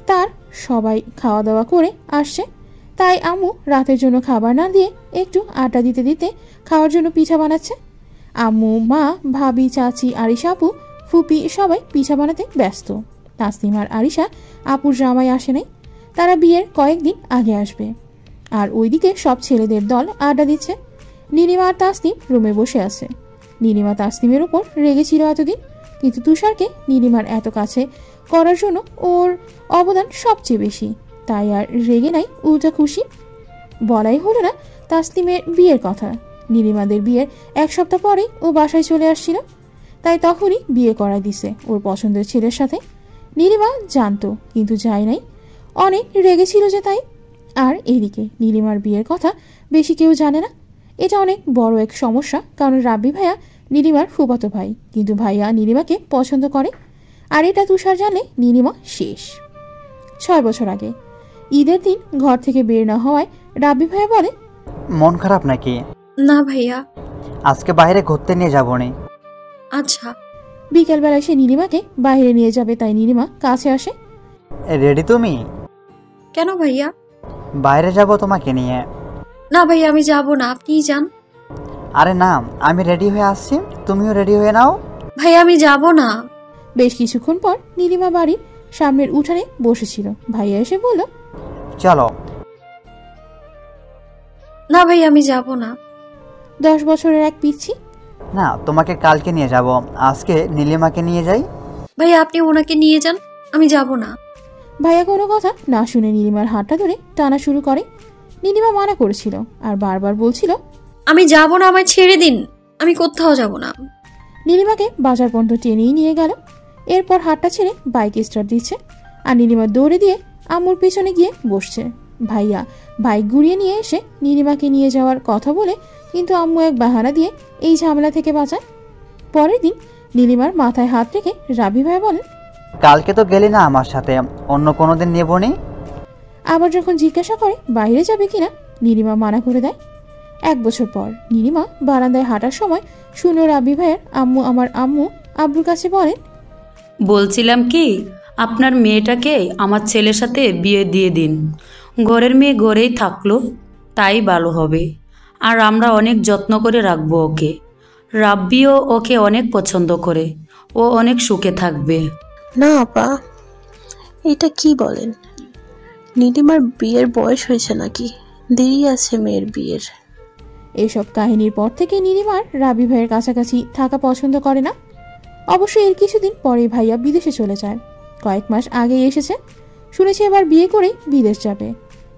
তার সবাই খাওয়া দাওয়া করে আসছে, তাই আম্মু রাতের জন্য খাবার না দিয়ে একটু আটা দিতে দিতে খাওয়ার জন্য পিঠা বানাচ্ছে। আম্মু, মা, ভাবি, চাচি, আরিশা আপু, ফুপি সবাই পিঠা বানাতে ব্যস্ত। তাসনিম আর আরিশা আপুর জামাই আসে নাই, তারা বিয়ের কয়েকদিন আগে আসবে। আর ওইদিকে সব ছেলেদের দল আড্ডা দিচ্ছে। নীলিমা আর তাসনিম রুমে বসে আছে। নীলিমা তাসনিমের উপর রেগেছিল এতদিন, কিন্তু তুষারকে নীলিমার এত কাছে করার জন্য ওর অবদান সবচেয়ে বেশি, তাই আর রেগে নাই, উল্টা খুশি। বলাই হলো না তাসনিমের বিয়ের কথা। নীলিমাদের বিয়ের 1 সপ্তাহ পরেই ও বাসায় চলে আসছিল, তাই তখনই বিয়ে করাই দিছে ওর পছন্দের ছেলের সাথে। নীলিমা জানতো, কিন্তু যায় নাই, অনেক রেগেছিল যে তাই। আর এদিকে নীলিমার বিয়ের কথা বেশি কেউ জানে না। এটা অনেক বড় এক সমস্যা, কারণ রাব্বি ভাইয়া নীলিমার ফুফাতো ভাই, কিন্তু ভাইয়া নীলিমাকে পছন্দ করে। আর এটা তুষার জানলে নীলিমা শেষ। 6 বছর আগে ঈদের দিন ঘর থেকে বের না হওয়ায় রাব্বি ভাইয়া বলে, মন খারাপ নাকি? না ভাইয়া। আজকে বাইরে ঘুরতে নিয়ে যাবো নি। আচ্ছা। বিকেলবেলায় সে নীলিমাকে বাইরে নিয়ে যাবে, তাই নীলিমা কাছে আসে। রেডি তুমি? কেন ভাইয়া? বাইরে যাব তোমাকে নিয়ে। না ভাইয়া, আমি যাব না, আপনিই যান। আরে না, আমি রেডি হয়ে আসছি, তুমিও রেডি হয়ে নাও। ভাইয়া আমি যাব না। বেশ কিছুক্ষণ পর নীলিমা বাড়ির সামনের উঠানে বসেছিল। ভাইয়া এসে বলল, চলো। না ভাইয়া আমি যাব না। 10 বছরের এক পিচ্ছি। না, তোমাকে কালকে নিয়ে যাব, আজকে নীলিমাকে নিয়ে যাই। ভাইয়া আপনি ওনাকে নিয়ে যান, আমি যাব না। ভাইয়া কোনো কথা না শুনে নীলিমার হাতটা ধরে টানা শুরু করে। নীলিমা মানা করেছিল আর বারবার বলছিল, আমি যাব না, আমায় ছেড়ে দিন, আমি কোথাও যাব না। নীলিমাকে বাজার পর্যন্ত টেনেই নিয়ে গেল। এরপর হাতটা ছেড়ে বাইক স্টার্ট দিচ্ছে, আর নীলিমা দৌড়ে দিয়ে আম্মুর পেছনে গিয়ে বসছে। ভাইয়া বাইক ঘুরিয়ে নিয়ে এসে নীলিমাকে নিয়ে যাওয়ার কথা বলে, কিন্তু আম্মু এক বাহানা দিয়ে এই ঝামেলা থেকে বাঁচায়। পরের দিন নীলিমার মাথায় হাত রেখে রাব্বি ভাইয়া বলেন, কালকে তো গেলি না আমার সাথে, অন্য কোনো দিন নেবো নি। আবার যখন জিজ্ঞাসা করে বাইরে যাবে কিনা, নীলিমা মানা করে দেয়। 1 বছর পর নীলিমা বারান্দায় হাঁটার সময় শুনল রাব্বি ভাইয়ের আম্মু আমার আম্মু আব্বুর কাছে বলেন, বলছিলাম কি, আপনার মেয়েটাকে আমার ছেলের সাথে বিয়ে দিয়ে দিন। ঘরের মেয়ে ঘরেই থাকলো, তাই ভালো হবে। আর আমরা অনেক যত্ন করে রাখবো ওকে। রাব্বিও ওকে অনেক পছন্দ করে, ও অনেক সুখে থাকবে। না আপা, এটা কি বলেন? নীলিমার বিয়ের বয়স হয়েছে নাকি? দেরি আছে মেয়ের বিয়ের। এসব কাহিনীর পর থেকে নীলিমার রাব্বি ভাইয়ের কাছাকাছি থাকা পছন্দ করে না। অবশ্য এর কিছুদিন পরে ভাইয়া বিদেশে চলে যায়। কয়েক মাস আগেই এসেছে। শুনেছি এবার বিয়ে করেই বিদেশ যাবে,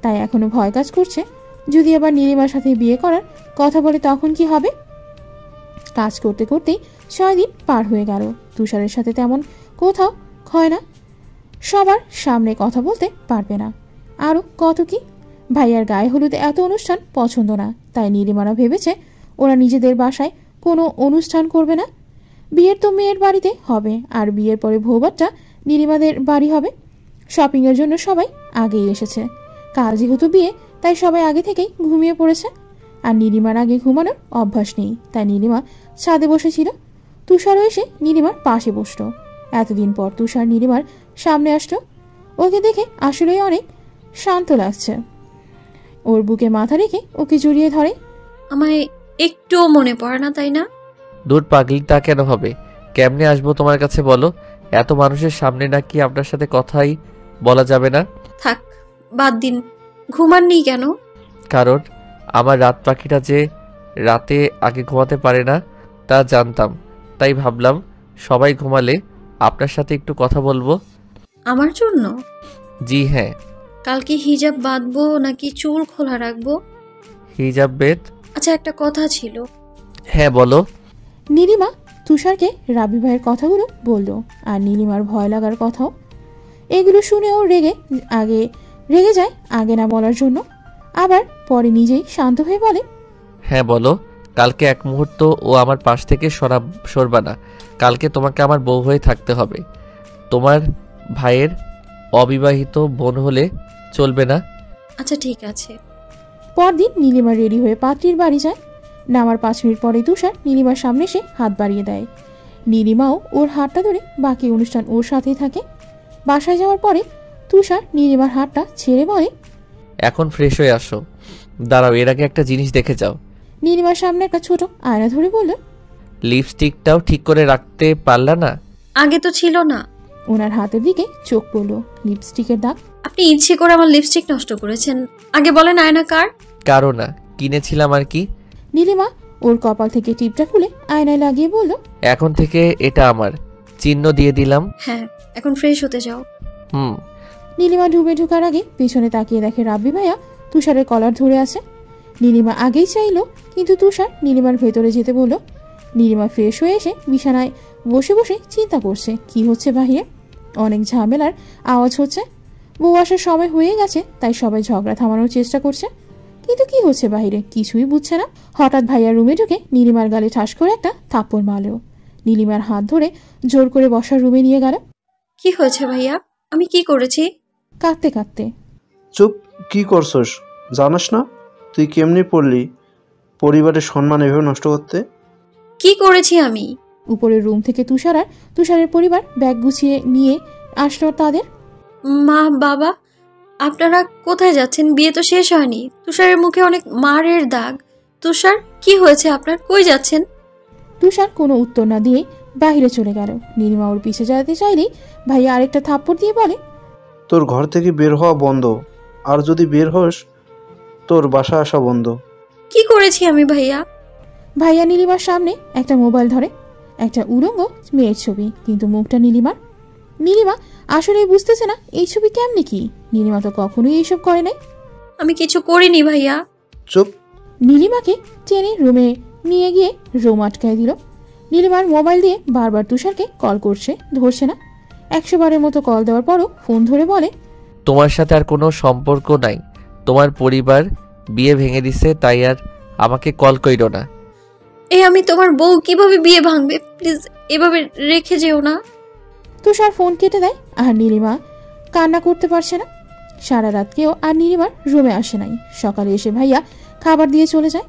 তাই এখনো ভয় কাজ করছে, যদি আবার নীলিমার সাথে বিয়ে করার কথা বলে তখন কি হবে। কাজ করতে করতেই 6 দিন পার হয়ে গেল। তুষারের সাথে তেমন কোথাও হয় না, সবার সামনে কথা বলতে পারবে না, আরও কত কি। ভাইয়ার গায়ে হলুদে এত অনুষ্ঠান পছন্দ না, তাই নীলিমারা ভেবেছে ওরা নিজেদের বাসায় কোনো অনুষ্ঠান করবে না। বিয়ের তো মেয়ের বাড়িতে হবে, আর বিয়ের পরে ভৌবারটা নীলিমাদের বাড়ি হবে। শপিংয়ের জন্য সবাই আগেই এসেছে। কাল যেহেতু বিয়ে, তাই সবাই আগে থেকেই ঘুমিয়ে পড়েছে। আর নীলিমার আগে ঘুমানোর অভ্যাস নেই, তাই নীলিমা ছাদে বসেছিল। তুষারও এসে নীলিমার পাশে বসল। এতদিন পর তুষার নীলিমার সামনে আসলো। ওকে দেখে আসলেই অনেক শান্ত লাগছে। ওর বুকে মাথা রেখে ওকে জড়িয়ে ধরে। আমায় একটুও মনে পড়ে না, তাই না? দূর পাগলি, তা কেন হবে? কেমনে আসবো তোমার কাছে বলো? এত মানুষের সামনে নাকি আপনার সাথে কথাই বলা যাবে না? থাক, বাদ দিন। ঘুমাননি কেন? কারণ আমার রাত পাখিটা যে রাতে আগে ঘুমাতে পারে না তা জানতাম, তাই ভাবলাম সবাই ঘুমালে আপনার সাথে একটু কথা বলবো। আমার জন্য? জি হ্যাঁ। কালকে হিজাব বাঁধবো নাকি চুল খোলা রাখবো? হিজাব বেদ। আচ্ছা, একটা কথা ছিল। হ্যাঁ বলো। নীলিমা তুষারকে রাব্বি ভাইয়ের কথাগুলো বলল, আর নীলিমার ভয় লাগার কথাও। এগুলো শুনেও রেগে যায় আগে না বলার জন্য, আবার পরে নিজেই শান্ত হয়ে বলে, হ্যাঁ বলো। কালকে এক মুহূর্ত ও আমার পাশ থেকে সরবা না। কালকে তোমাকে আমার বউ হয়ে থাকতে হবে। তোমার ভাইয়ের অবিবাহিত বোন হলে চলবে না। আচ্ছা ঠিক আছে। পরদিন নীলিমা রেডি হয়ে পাত্রীর বাড়ি যায়। নামার 5 মিনিট পরে তুষার নীলিমার সামনে এসে হাত বাড়িয়ে দেয়। নীলিমাও ওর হাতটা ধরে বাকি অনুষ্ঠান ওর সাথেই থাকে। বাসায় যাওয়ার পরে তুষার নীলিমার হাতটা ছেড়ে বলে, এখন ফ্রেশ হয়ে আসো। দাঁড়াও, এর আগে একটা জিনিস দেখে যাও। নীলিমার সামনে একটা ছোট আয়না ধরে বলল, লিপস্টিকটাও ঠিক করে রাখতে পারলা না? আগে তো ছিল না। ওনার হাতের দিকে চোখ পড়ল। লিপস্টিকের দাগ। আপনি ইচ্ছে করে আমার লিপস্টিক নষ্ট করেছেন। আগে বলেন আয়না কার? কারো না, কিনেছিলাম আর কি। নীলিমা ওর কপাল থেকে টিপটা খুলে আয়নায় লাগিয়ে বলল, এখন থেকে এটা আমার, চিহ্ন দিয়ে দিলাম। হ্যাঁ, এখন ফ্রেশ হতে যাও। নীলিমা ডুবে ঢোকার আগে পিছনে তাকিয়ে দেখে রাব্বি ভাইয়া তুষারের কলার ধরে আছে। নীলিমা আগেই চাইলো, কিন্তু তুষার নীলিমার ভেতরে যেতে বলল। নীলিমা ফ্রেশ হয়ে এসে বিছানায় বসে বসে চিন্তা করছে কি হচ্ছে বাহিরে। অনেক ঝামেলার আওয়াজ হচ্ছে। বউ আসার সময় হয়ে গেছে, তাই সবাই ঝগড়া থামানোর চেষ্টা করছে, কিন্তু কি হচ্ছে বাহিরে কিছুই বুঝছে না। হঠাৎ ভাইয়া রুমে ঢুকে নীলিমার গালে ঠাস করে একটা থাপ্পড় মারল। নীলিমার হাত ধরে জোর করে বসার রুমে নিয়ে গেল। কি হয়েছে ভাইয়া? আমি কি করেছি? কাঁদতে কাঁদতে। চুপ, কি করছস? জানাস না তুই কেমনি পড়লি পরিবারের সম্মান এভাবে নষ্ট করতে? কি করেছি আমি? উপরের রুম থেকে তুষার আর তুষারের পরিবার ব্যাগ গুছিয়ে নিয়ে আসলো তাদের। মা, বাবা, আপনারা কোথায় যাচ্ছেন? বিয়ে তো শেষ হয়নি। তুষারের মুখে অনেক মারের দাগ। তুষার, কি হয়েছে আপনার? কই যাচ্ছেন? তুষার কোনো উত্তর না দিয়ে বাহিরে চলে গেল। নীলিমা ওর পিছে যেতে চাইলেই ভাইয়া আরেকটা থাপ্পড় দিয়ে বলে, তোর ঘর থেকে বের হওয়া বন্ধ, আর যদি বের হোস তোর বাসা আসা বন্ধ। কি করেছি আমি ভাইয়া? ভাইয়া নীলিমার সামনে একটা মোবাইল ধরে, একটা উলঙ্গ মেয়ের ছবি, কিন্তু মুখটা নীলিমার। নীলিমা আসলে বুঝতেছে না এই ছবি কেমনি কি। নীলিমা তো কখনোই এইসব করে নাই। আমি কিছু করিনি ভাইয়া। চুপ। নীলিমাকে টেনে রুমে নিয়ে গিয়ে রুম আটকায় দিল। নীলিমার মোবাইল দিয়ে বারবার তুষারকে কল করছে, ধরছে না। 100 বারের মতো কল দেওয়ার পরও ফোন ধরে বলে, তোমার সাথে আর কোনো সম্পর্ক নাই, তোমার পরিবার বিয়ে ভেঙে দিছে, তাই আর আমাকে কল কইরো না। আমি তোমার বউ, কিভাবে বিয়ে ভাঙবে? প্লিজ এভাবে রেখে যেও না। তুষার ফোন কেটে দেয় আর নীলিমা কান্না করতে পারছে না। সারা রাত কেউ আর নীলিমার রুমে আসে নাই। সকালে এসে ভাইয়া খাবার দিয়ে চলে যায়।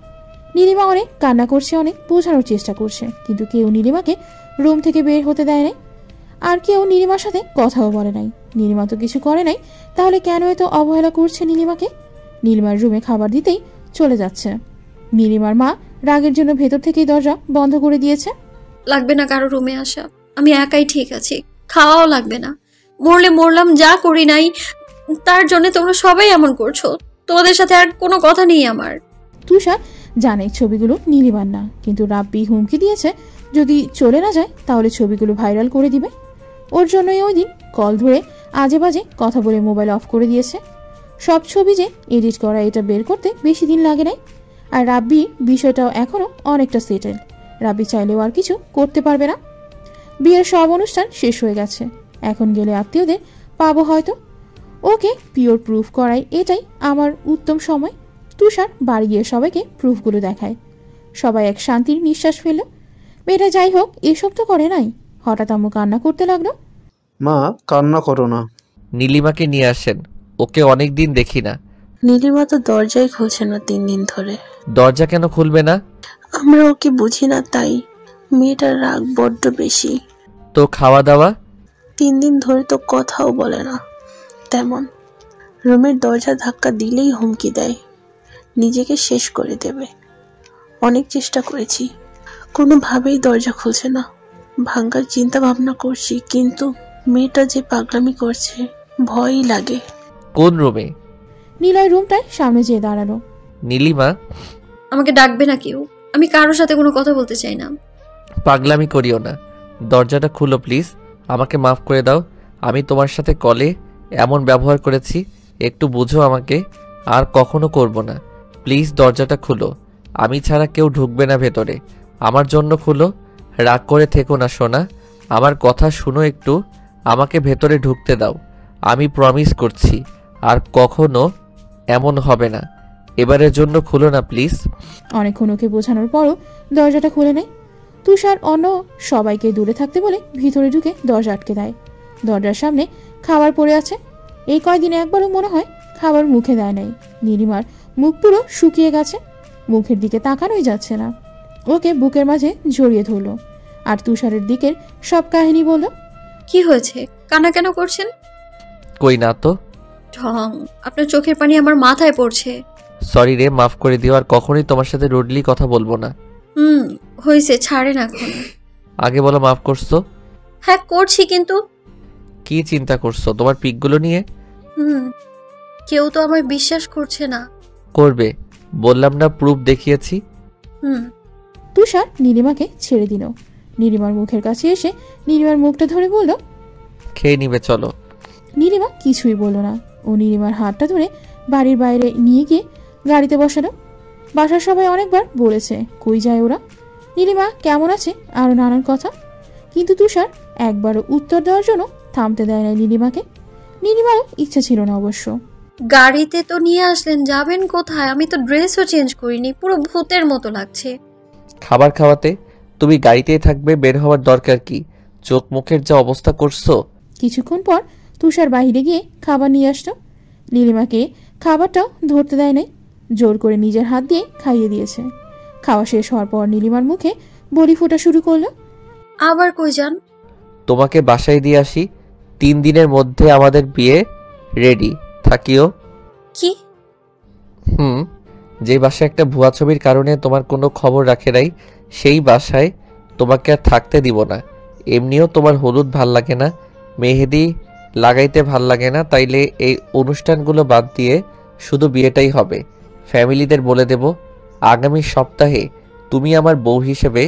নীলিমা অনেক কান্না করছে, অনেক বোঝানোর চেষ্টা করছে, কিন্তু কেউ নীলিমাকে রুম থেকে বের হতে দেয় নাই। আর কেউ নীলিমার সাথে কথাও বলে নাই। নীলিমা তো কিছু করে নাই, তাহলে কেন এত অবহেলা করছে নীলিমাকে? নীলিমার রুমে খাবার দিতেই চলে যাচ্ছে। নীলিমার মা রাগের জন্য ভেতর থেকেই দরজা বন্ধ করে দিয়েছে। লাগবে না কারো রুমে আসা, আমি একাই ঠিক আছি। খাওয়াও লাগবে না। মরলে মরলাম, যা করি নাই তার জন্য তোমরা সবাই এমন করছো। তোমাদের সাথে আর কোনো কথা নেই আমার। তুষার জানে ছবিগুলো নীলিমার না, কিন্তু রাব্বি হুমকি দিয়েছে যদি চলে না যায় তাহলে ছবিগুলো ভাইরাল করে দিবে। ওর জন্যই ওই দিন কল ধরে আজে বাজে কথা বলে মোবাইল অফ করে দিয়েছে। সব ছবি যে এডিট করা, এটা বের করতে বেশি দিন লাগে নাই। আর রাব্বি বিষয়টাও এখনও অনেকটা সেটেল। রাব্বি চাইলেও আর কিছু করতে পারবে না। বিয়ের সব অনুষ্ঠান শেষ হয়ে গেছে। এখন গেলে আত্মীয়দের পাবো হয়তো। ওকে পিওর প্রুফ করাই এটাই আমার উত্তম সময়। তুষার বাড়ি গিয়ে সবাইকে প্রুফগুলো দেখায়। সবাই এক শান্তির নিঃশ্বাস ফেলল। মেয়েটা যাই হোক এসব তো করে নাই। হঠাৎ আম্মু কান্না করতে লাগলো। মা, কান্না করো না। নীলিমাকে নিয়ে আসেন, ওকে অনেক দিন দেখি না। নীলিমা তো দরজাই খুলছে না 3 দিন ধরে। দরজা কেন খুলবে না? আমরা ওকে বুঝি না, তাই মেয়েটার রাগ বড্ড বেশি। তো খাওয়া দাওয়া? 3 দিন ধরে তো কথাও বলে না তেমন। রুমের দরজা ধাক্কা দিলেই হুমকি দেয়, নিজেকে শেষ করে দেবে। অনেক চেষ্টা করেছি, কোনোভাবেই দরজা খুলছে না। ভাঙার চিন্তা ভাবনা করছি, কিন্তু মেয়েটা যে পাগলামি করছে ভয়ই লাগে। কোন রুমে? নীলয় রুমটায় সামনে যেয়ে দাঁড়ালো। নীলিমা, আমাকে ডাকবে না কেউ। আমি কারোর সাথে কোনো কথা বলতে চাই না। পাগলামি করিও না, দরজাটা খুলো প্লিজ। আমাকে মাফ করে দাও, আমি তোমার সাথে কলে এমন ব্যবহার করেছি, একটু বুঝো আমাকে। আর কখনো করব না। প্লিজ দরজাটা খুলো, আমি ছাড়া কেউ ঢুকবে না ভেতরে। আমার জন্য খুলো, রাগ করে থেকো না সোনা। আমার কথা শুনো একটু, আমাকে ভেতরে ঢুকতে দাও। আমি প্রমিস করছি আর কখনো এমন হবে না। এবারের জন্য খুলো না প্লিজ। অনেকক্ষণ ওকে বোঝানোর পরও দরজাটা খুলে নেয়। তুষার অন্য সবাইকে দূরে থাকতে বলে ভিতরে ঢুকে দরজা আটকে দেয়। দরজার সামনে খাবার পড়ে আছে। এই কয়দিনে একবারও মনে হয় খাবার মুখে দেয় নাই। নীলিমার মুখ পুরো শুকিয়ে গেছে, মুখের দিকে তাকানোই যাচ্ছে না। ওকে বুকের মাঝে জড়িয়ে ধরলো আর তুষারের দিকের সব কাহিনী বলল। কি হয়েছে? কান্না কেন করছেন? কই না তো। ঢং, আপনার চোখের পানি আমার মাথায় পড়ছে। সরি রে, মাফ করে দিও। আর কখনোই তোমার সাথে রুডলি কথা বলবো না। হয়েছে, ছাড়েন এখন। আগে বলো মাফ করছো। হ্যাঁ করছি, কিন্তু কি চিন্তা করছো তোমার পিকগুলো নিয়ে? কেউ তো আমায় বিশ্বাস করছে না। করবে, বললাম না প্রুফ দেখিয়েছি। তুষার নীলিমাকে ছেড়ে দিল। নীলিমার মুখের কাছে এসে নীলিমার মুখটা ধরে বলল, খেয়ে নিবে চলো। নীলিমা কিছুই বলল না। ও নীলিমার হাতটা ধরে বাড়ির বাইরে নিয়ে গিয়ে গাড়িতে বসালো। বাসার সবাই অনেকবার বলেছে কই যায় ওরা, নীলিমা কেমন আছে, আরো নানান কথা, কিন্তু তুষার একবারও উত্তর দেওয়ার জন্য থামতে দেয় না নীলিমাকে। নীলিমারও ইচ্ছা ছিল না অবশ্য। গাড়িতে তো নিয়ে আসলেন, যাবেন কোথায়? আমি তো ড্রেসও চেঞ্জ করিনি, পুরো ভূতের মতো লাগছে। খাবার খাওয়াতে তুমি গাড়িতেই থাকবে, বের হওয়ার দরকার কি? চোখ মুখের যা অবস্থা করছো। কিছুক্ষণ পর তুষার বাহিরে গিয়ে খাবার নিয়ে আসলো। নীলিমাকে খাবারটাও ধরতে দেয় নাই, জোর করে নিজের হাত দিয়ে খাইয়ে দিয়েছে। খাওয়া শেষ হওয়ার পর নীলিমার মুখে বলি ফোটা শুরু করলো। আবার কই যান? তোমাকে বাসায় দিয়ে আসি, 3 দিনের মধ্যে আমাদের বিয়ে, রেডি থাকিও। কি? যে বাসায় একটা ভুয়া ছবির কারণে তোমার কোনো খবর রাখে নাই, সেই বাসায় তোমাকে আর থাকতে দিব না। এমনিও তোমার হলুদ ভাল লাগে না, মেহেদি লাগাইতে ভাল লাগে না, তাইলে এই অনুষ্ঠানগুলো বাদ দিয়ে শুধু বিয়েটাই হবে। ফ্যামিলিদের বলে দেব আগামী সপ্তাহে তুমি আমার বউ হিসেবে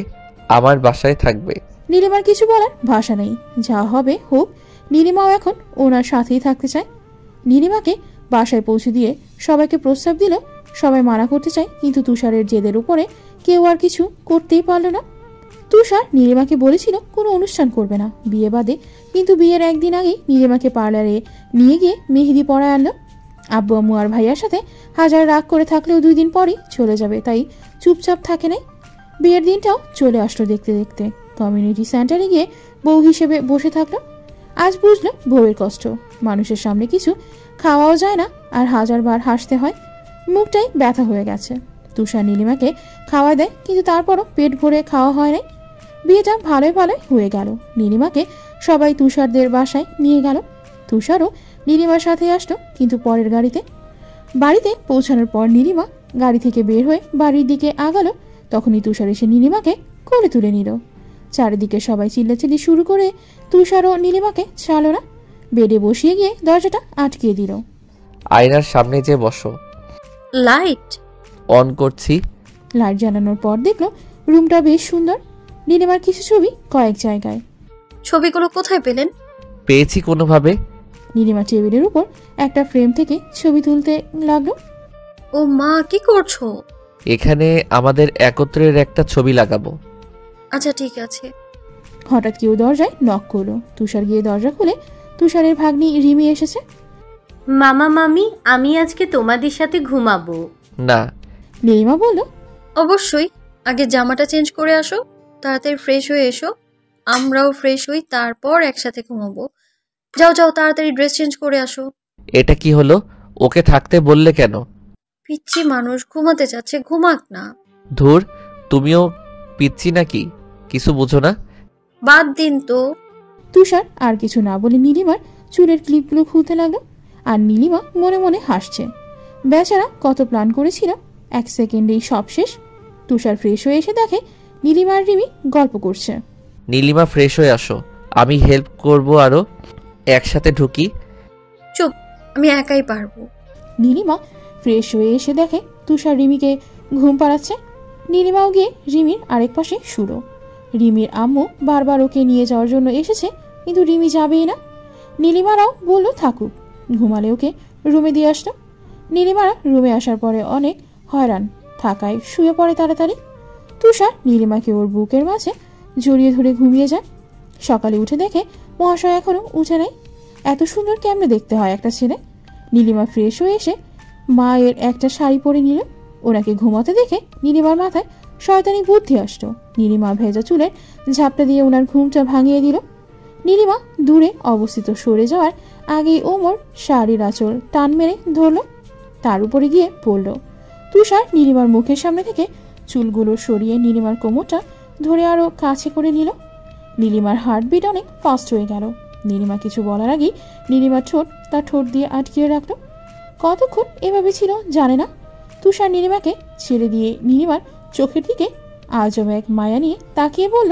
আমার বাসায় থাকবে। নীলিমার কিছু বলার ভাষা নেই, যা হবে হোক। নীলিমাও এখন ওনার সাথেই থাকতে চায়। নীলিমাকে বাসায় পৌঁছে দিয়ে সবাইকে প্রস্তাব দিল। সবাই মানা করতে চায়, কিন্তু তুষারের জেদের উপরে কেউ আর কিছু করতেই পারল না। তুষার নীলিমাকে বলেছিল কোনো অনুষ্ঠান করবে না বিয়ে বাদে, কিন্তু বিয়ের একদিন আগেই নীলিমাকে পার্লারে নিয়ে গিয়ে মেহেদি পরায় আনলো। আব্বু আম্মু আর ভাইয়ার সাথে হাজার রাগ করে থাকলেও 2 দিন পরই চলে যাবে, তাই চুপচাপ থাকে নাই। বিয়ের দিনটাও চলে আসলো দেখতে দেখতে। কমিউনিটি সেন্টারে গিয়ে বউ হিসেবে বসে থাকলো। আজ বুঝলো বউয়ের কষ্ট, মানুষের সামনে কিছু খাওয়াও যায় না, আর 1000 বার হাসতে হয়। মুখটাই ব্যথা হয়ে গেছে। তুষার নীলিমাকে খাওয়া দেয়, কিন্তু তারপরও পেট ভরে খাওয়া হয় নাই। বিয়েটা ভালোই ভালোই হয়ে গেল। নীলিমাকে সবাই তুষারদের বাসায় নিয়ে গেল। তুষারও নীলিমার সাথে আসলো, কিন্তু পরের গাড়িতে। বাড়িতে পৌঁছানোর পর নীলিমা গাড়ি থেকে বের হয়ে বাড়ির দিকে আগালো। তখনই তুষার এসে নীলিমাকে কোলে তুলে নিল। চারিদিকে সবাই চিল্লাচিল্লি শুরু করে তুষারও নীলিমাকে ছাড়লো না। বেডে বসিয়ে গিয়ে দরজাটা আটকিয়ে দিল। আয়নার সামনে যে বসো। লাইট অন করছি। লাইট জ্বালানোর পর দেখলো রুমটা বেশ সুন্দর। নীলিমার কিছু ছবি কয়েক জায়গায়। ছবিগুলো কোথায় পেলেন? পেয়েছি কোনোভাবে। নীলিমা টেবিলের উপর একটা ফ্রেম থেকে ছবি তুলতে লাগলো। ও মা, কি করছো? এখানে আমাদের একত্রের একটা ছবি লাগাবো। আচ্ছা ঠিক আছে। হঠাৎ কেউ দরজায় নক করলো। তুষার গিয়ে দরজা খুলে তুষারের ভাগ্নি রিমি এসেছে। মামা মামি, আমি আজকে তোমাদের সাথে ঘুমাবো। না। নীলিমা বলল, অবশ্যই, আগে জামাটা চেঞ্জ করে আসো, তাড়াতাড়ি ফ্রেশ হয়ে এসো, আমরাও ফ্রেশ হই, তারপর একসাথে ঘুমাবো। যাও যাও, তাড়াতাড়ি ড্রেস চেঞ্জ করে আসো। এটা কি হলো? ওকে থাকতে বললে কেন? পিচ্ছি মানুষ ঘুমাতে যাচ্ছে, ঘুমাক না। ধুর, তুমিও পিচ্ছি নাকি? কিছু বুঝো না? বাদ দিন তো। তুষার আর কিছু না বলে নীলিমার চুলের ক্লিপগুলো খুলতে লাগলো। আর নীলিমা মনে মনে হাসছে। বেচারা কত প্ল্যান করেছিল, 1 সেকেন্ডেই সব শেষ। তুষার ফ্রেশ হয়ে এসে দেখে নীলিমা আর রিমি গল্প করছে। নীলিমা ফ্রেশ হয়ে আসো, আমি হেল্প করব, আরো একসাথে ঢুকি। চুপ, আমি একাই পারবো। নীলিমা ফ্রেশ হয়ে এসে দেখে তুষার রিমিকে ঘুম পাড়াচ্ছে। নীলিমাও গিয়ে রিমির আরেক পাশে শুলো। রিমির আম্মু বারবার ওকে নিয়ে যাওয়ার জন্য এসেছে, কিন্তু রিমি যাবেই না। নীলিমারাও বলল থাকুক, ঘুমালে ওকে রুমে দিয়ে আসতো। নীলিমারা রুমে আসার পরে অনেক হয়রান থাকায় শুয়ে পড়ে তাড়াতাড়ি। তুষার নীলিমাকে ওর বুকের মাঝে জড়িয়ে ধরে ঘুমিয়ে যায়। সকালে উঠে দেখে মহাশয় এখনো উঠে নাই। এত সুন্দর কেমনে দেখতে হয় একটা ছেলে। নীলিমা ফ্রেশ হয়ে এসে মায়ের একটা শাড়ি পরে নিল। ওনাকে ঘুমাতে দেখে নীলিমার মাথায় শয়তানি বুদ্ধি আসতো। নীলিমা ভেজা চুলের ঝাপটা দিয়ে ওনার ঘুমটা ভাঙিয়ে দিল। নীলিমা দূরে অবস্থিত সরে যাওয়ার আগেই ওমর শাড়ির আঁচল টান মেরে ধরল, তার উপরে গিয়ে পড়ল। তুষার নীলিমার মুখের সামনে থেকে চুলগুলো সরিয়ে নীলিমার কোমরটা ধরে আরো কাছে করে নিল। নীলিমার হার্টবিট অনেক ফাস্ট হয়ে গেল। নীলিমা কিছু বলার আগেই নীলিমার ঠোঁট তার ঠোঁট দিয়ে আটকিয়ে রাখলো। কতক্ষণ এভাবে ছিল জানে না। তুষার নীলিমাকে ছেড়ে দিয়ে নীলিমার চোখের দিকে আজব এক মায়া নিয়ে তাকিয়ে বলল,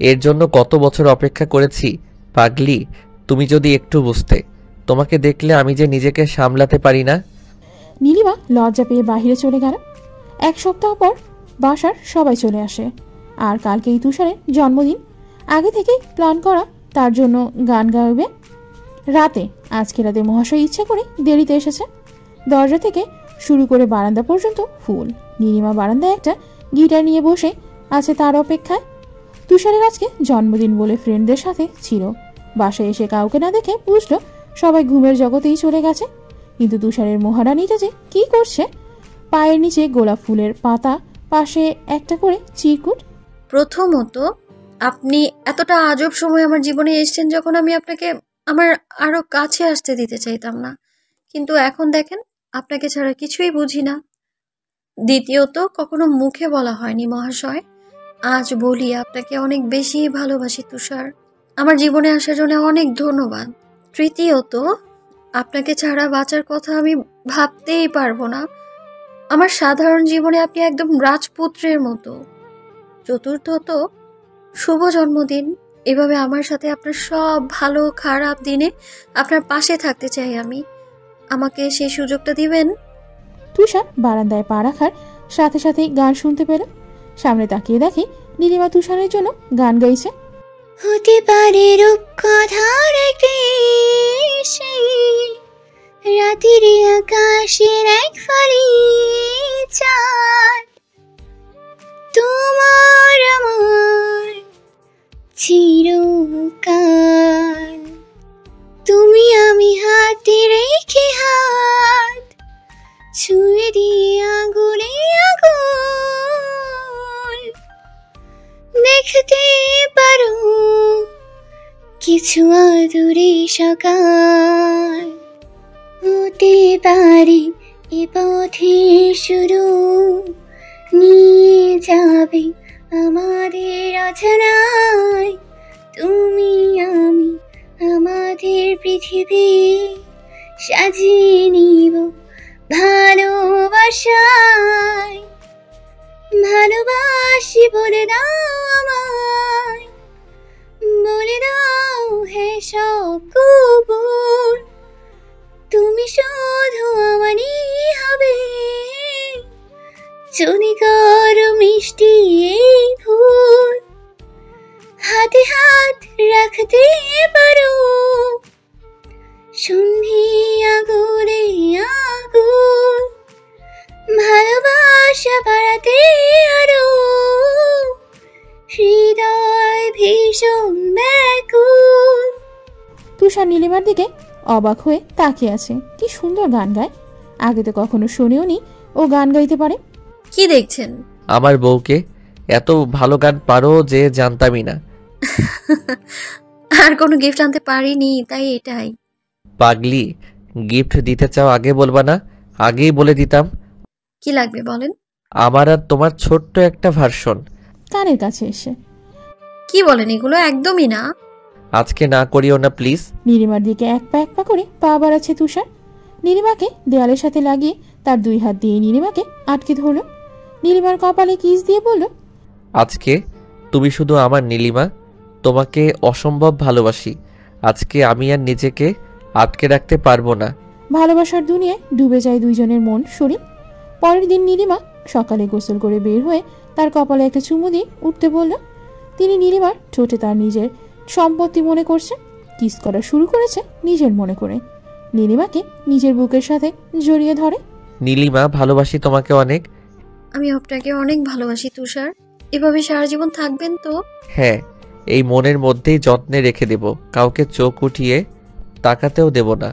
এর জন্য কত বছর অপেক্ষা করেছি পাগলি, তুমি যদি একটু বুঝতে। তোমাকে দেখলে আমি যে নিজেকে সামলাতে পারি না। নীলিমা লজ্জা পেয়ে বাহিরে চলে গেল। এক সপ্তাহ পর বাসার সবাই চলে আসে। আর কালকেই তুষারের জন্মদিন। আগে থেকেই প্ল্যান করা তার জন্য গান গাইবে রাতে। আজকে রাতে মহাশয় ইচ্ছা করে দেরিতে এসেছে। দরজা থেকে শুরু করে বারান্দা পর্যন্ত ফুল। নীলিমা বারান্দায় একটা গিটার নিয়ে বসে আছে তার অপেক্ষায়। তুষারের আজকে জন্মদিন বলে ফ্রেন্ডদের সাথে ছিল। বাসায় এসে কাউকে না দেখে বুঝলো সবাই ঘুমের জগতেই চলে গেছে। কিন্তু তুষারের মহারানীটা যে কি করছে, পায়ের নিচে গোলাপ ফুলের পাতা, পাশে একটা করে চিরকুট। প্রথমত, আপনি এতটা আজব সময় আমার জীবনে এসেছেন যখন আমি আপনাকে আমার আরো কাছে আসতে দিতে চাইতাম না, কিন্তু এখন দেখেন আপনাকে ছাড়া কিছুই বুঝি না। দ্বিতীয়ত, কখনো মুখে বলা হয়নি মহাশয়, আজ বলি আপনাকে অনেক বেশি ভালোবাসি তুষার। আমার জীবনে আসার জন্য অনেক ধন্যবাদ। তৃতীয়ত, আপনাকে ছাড়া বাঁচার কথা আমি ভাবতেই পারবো না। আমার সাধারণ জীবনে আপনি একদম রাজপুত্রের মতো। চতুর্থত, শুভ জন্মদিন। এভাবে আমার সাথে আপনার সব ভালো খারাপ দিনে আপনার পাশে থাকতে চাই আমি। আমাকে সেই সুযোগটা দিবেন? তুষার বারান্দায় পা রাখার সাথে সাথেই গান শুনতে পেল। সামনে তাকিয়ে দেখে নীলিমা তুষারের জন্য গান গাইছে। হতে পারে রূপকথার রাতের আকাশের এক ফালি চাঁদ, তোমার আমার চিরকাল। তুমি আমি হাতে রেখে হাত ছুঁয়ে দিয়ে আঙুলে আঙুল দেখতে পারো কিছু আদুরে সকাল। হতে পারে এ পথের শুরু, নিয়ে যাবে আমাদের অজানায়। তুমি আমি আমাদের পৃথিবী সাজিয়ে নিব ভালোবাসায়। ভালোবাসি বলে দাও আমায়, বলে দাও হে সব কবুল। তুমি শুধু আমারই হবে, যদি করো মিষ্টি এই ভুল। হাতে হাত রাখতে পারো সন্ধি আগুনে আগুন। ভালোবাসা বাড়াতে আরো হৃদয় ভীষণ ব্যাকুল। তুষার নীলিমার দিকে অবাক হয়ে তাকিয়ে আছে। কি সুন্দর গান গায়, আগে তো কখনো শুনেও নি ও গান গাইতে পারে। কি দেখছেন? আমার বউকে এত ভালো গান পারো যে জানতামই না। আর কোনো গিফট আনতে পারিনি, তাই এটাই। পাগলি, গিফট দিতে চাও আগে বলবা না? আগেই বলে দিতাম। কি লাগবে বলেন? আমার আর তোমার ছোট্ট একটা ভার্সন। কানের কাছে এসে কি বলেন? এগুলো একদমই না। আজকে না করিও না প্লিজ। নীলিমার দিকে এক পা করে পা বাড়াচ্ছে তুষার। নীলিমাকে দেয়ালের সাথে লাগিয়ে তার দুই হাত দিয়ে নীলিমাকে আটকে ধরল। নীলিমার কপালে কিস দিয়ে বলল, আজকে তুমি শুধু আমার নীলিমা, তোমাকে অসম্ভব ভালোবাসি। আজকে আমি আর নিজেকে আটকে রাখতে পারবো না। ভালোবাসার দুনিয়ায় ডুবে যায় দুইজনের মন শরীর। পরের দিন নীলিমা সকালে গোসল করে বের হয়ে তার কপালে একটা চুমু দিয়ে উঠতে বলল। তিনি নীলিমার ঠোঁটে তার নিজের সম্পত্তি মনে করছে। কিস করা শুরু করেছে নিজের মনে করে। নীলিমাকে নিজের বুকের সাথে জড়িয়ে ধরে। নীলিমা, ভালোবাসি তোমাকে অনেক। আমি আপনাকে অনেক ভালোবাসি তুষার। এভাবে সারা জীবন থাকবেন তো? হ্যাঁ, এই মনের মধ্যেই যত্নে রেখে দেব, কাউকে চোখ উঠিয়ে তাকাতেও দেব না।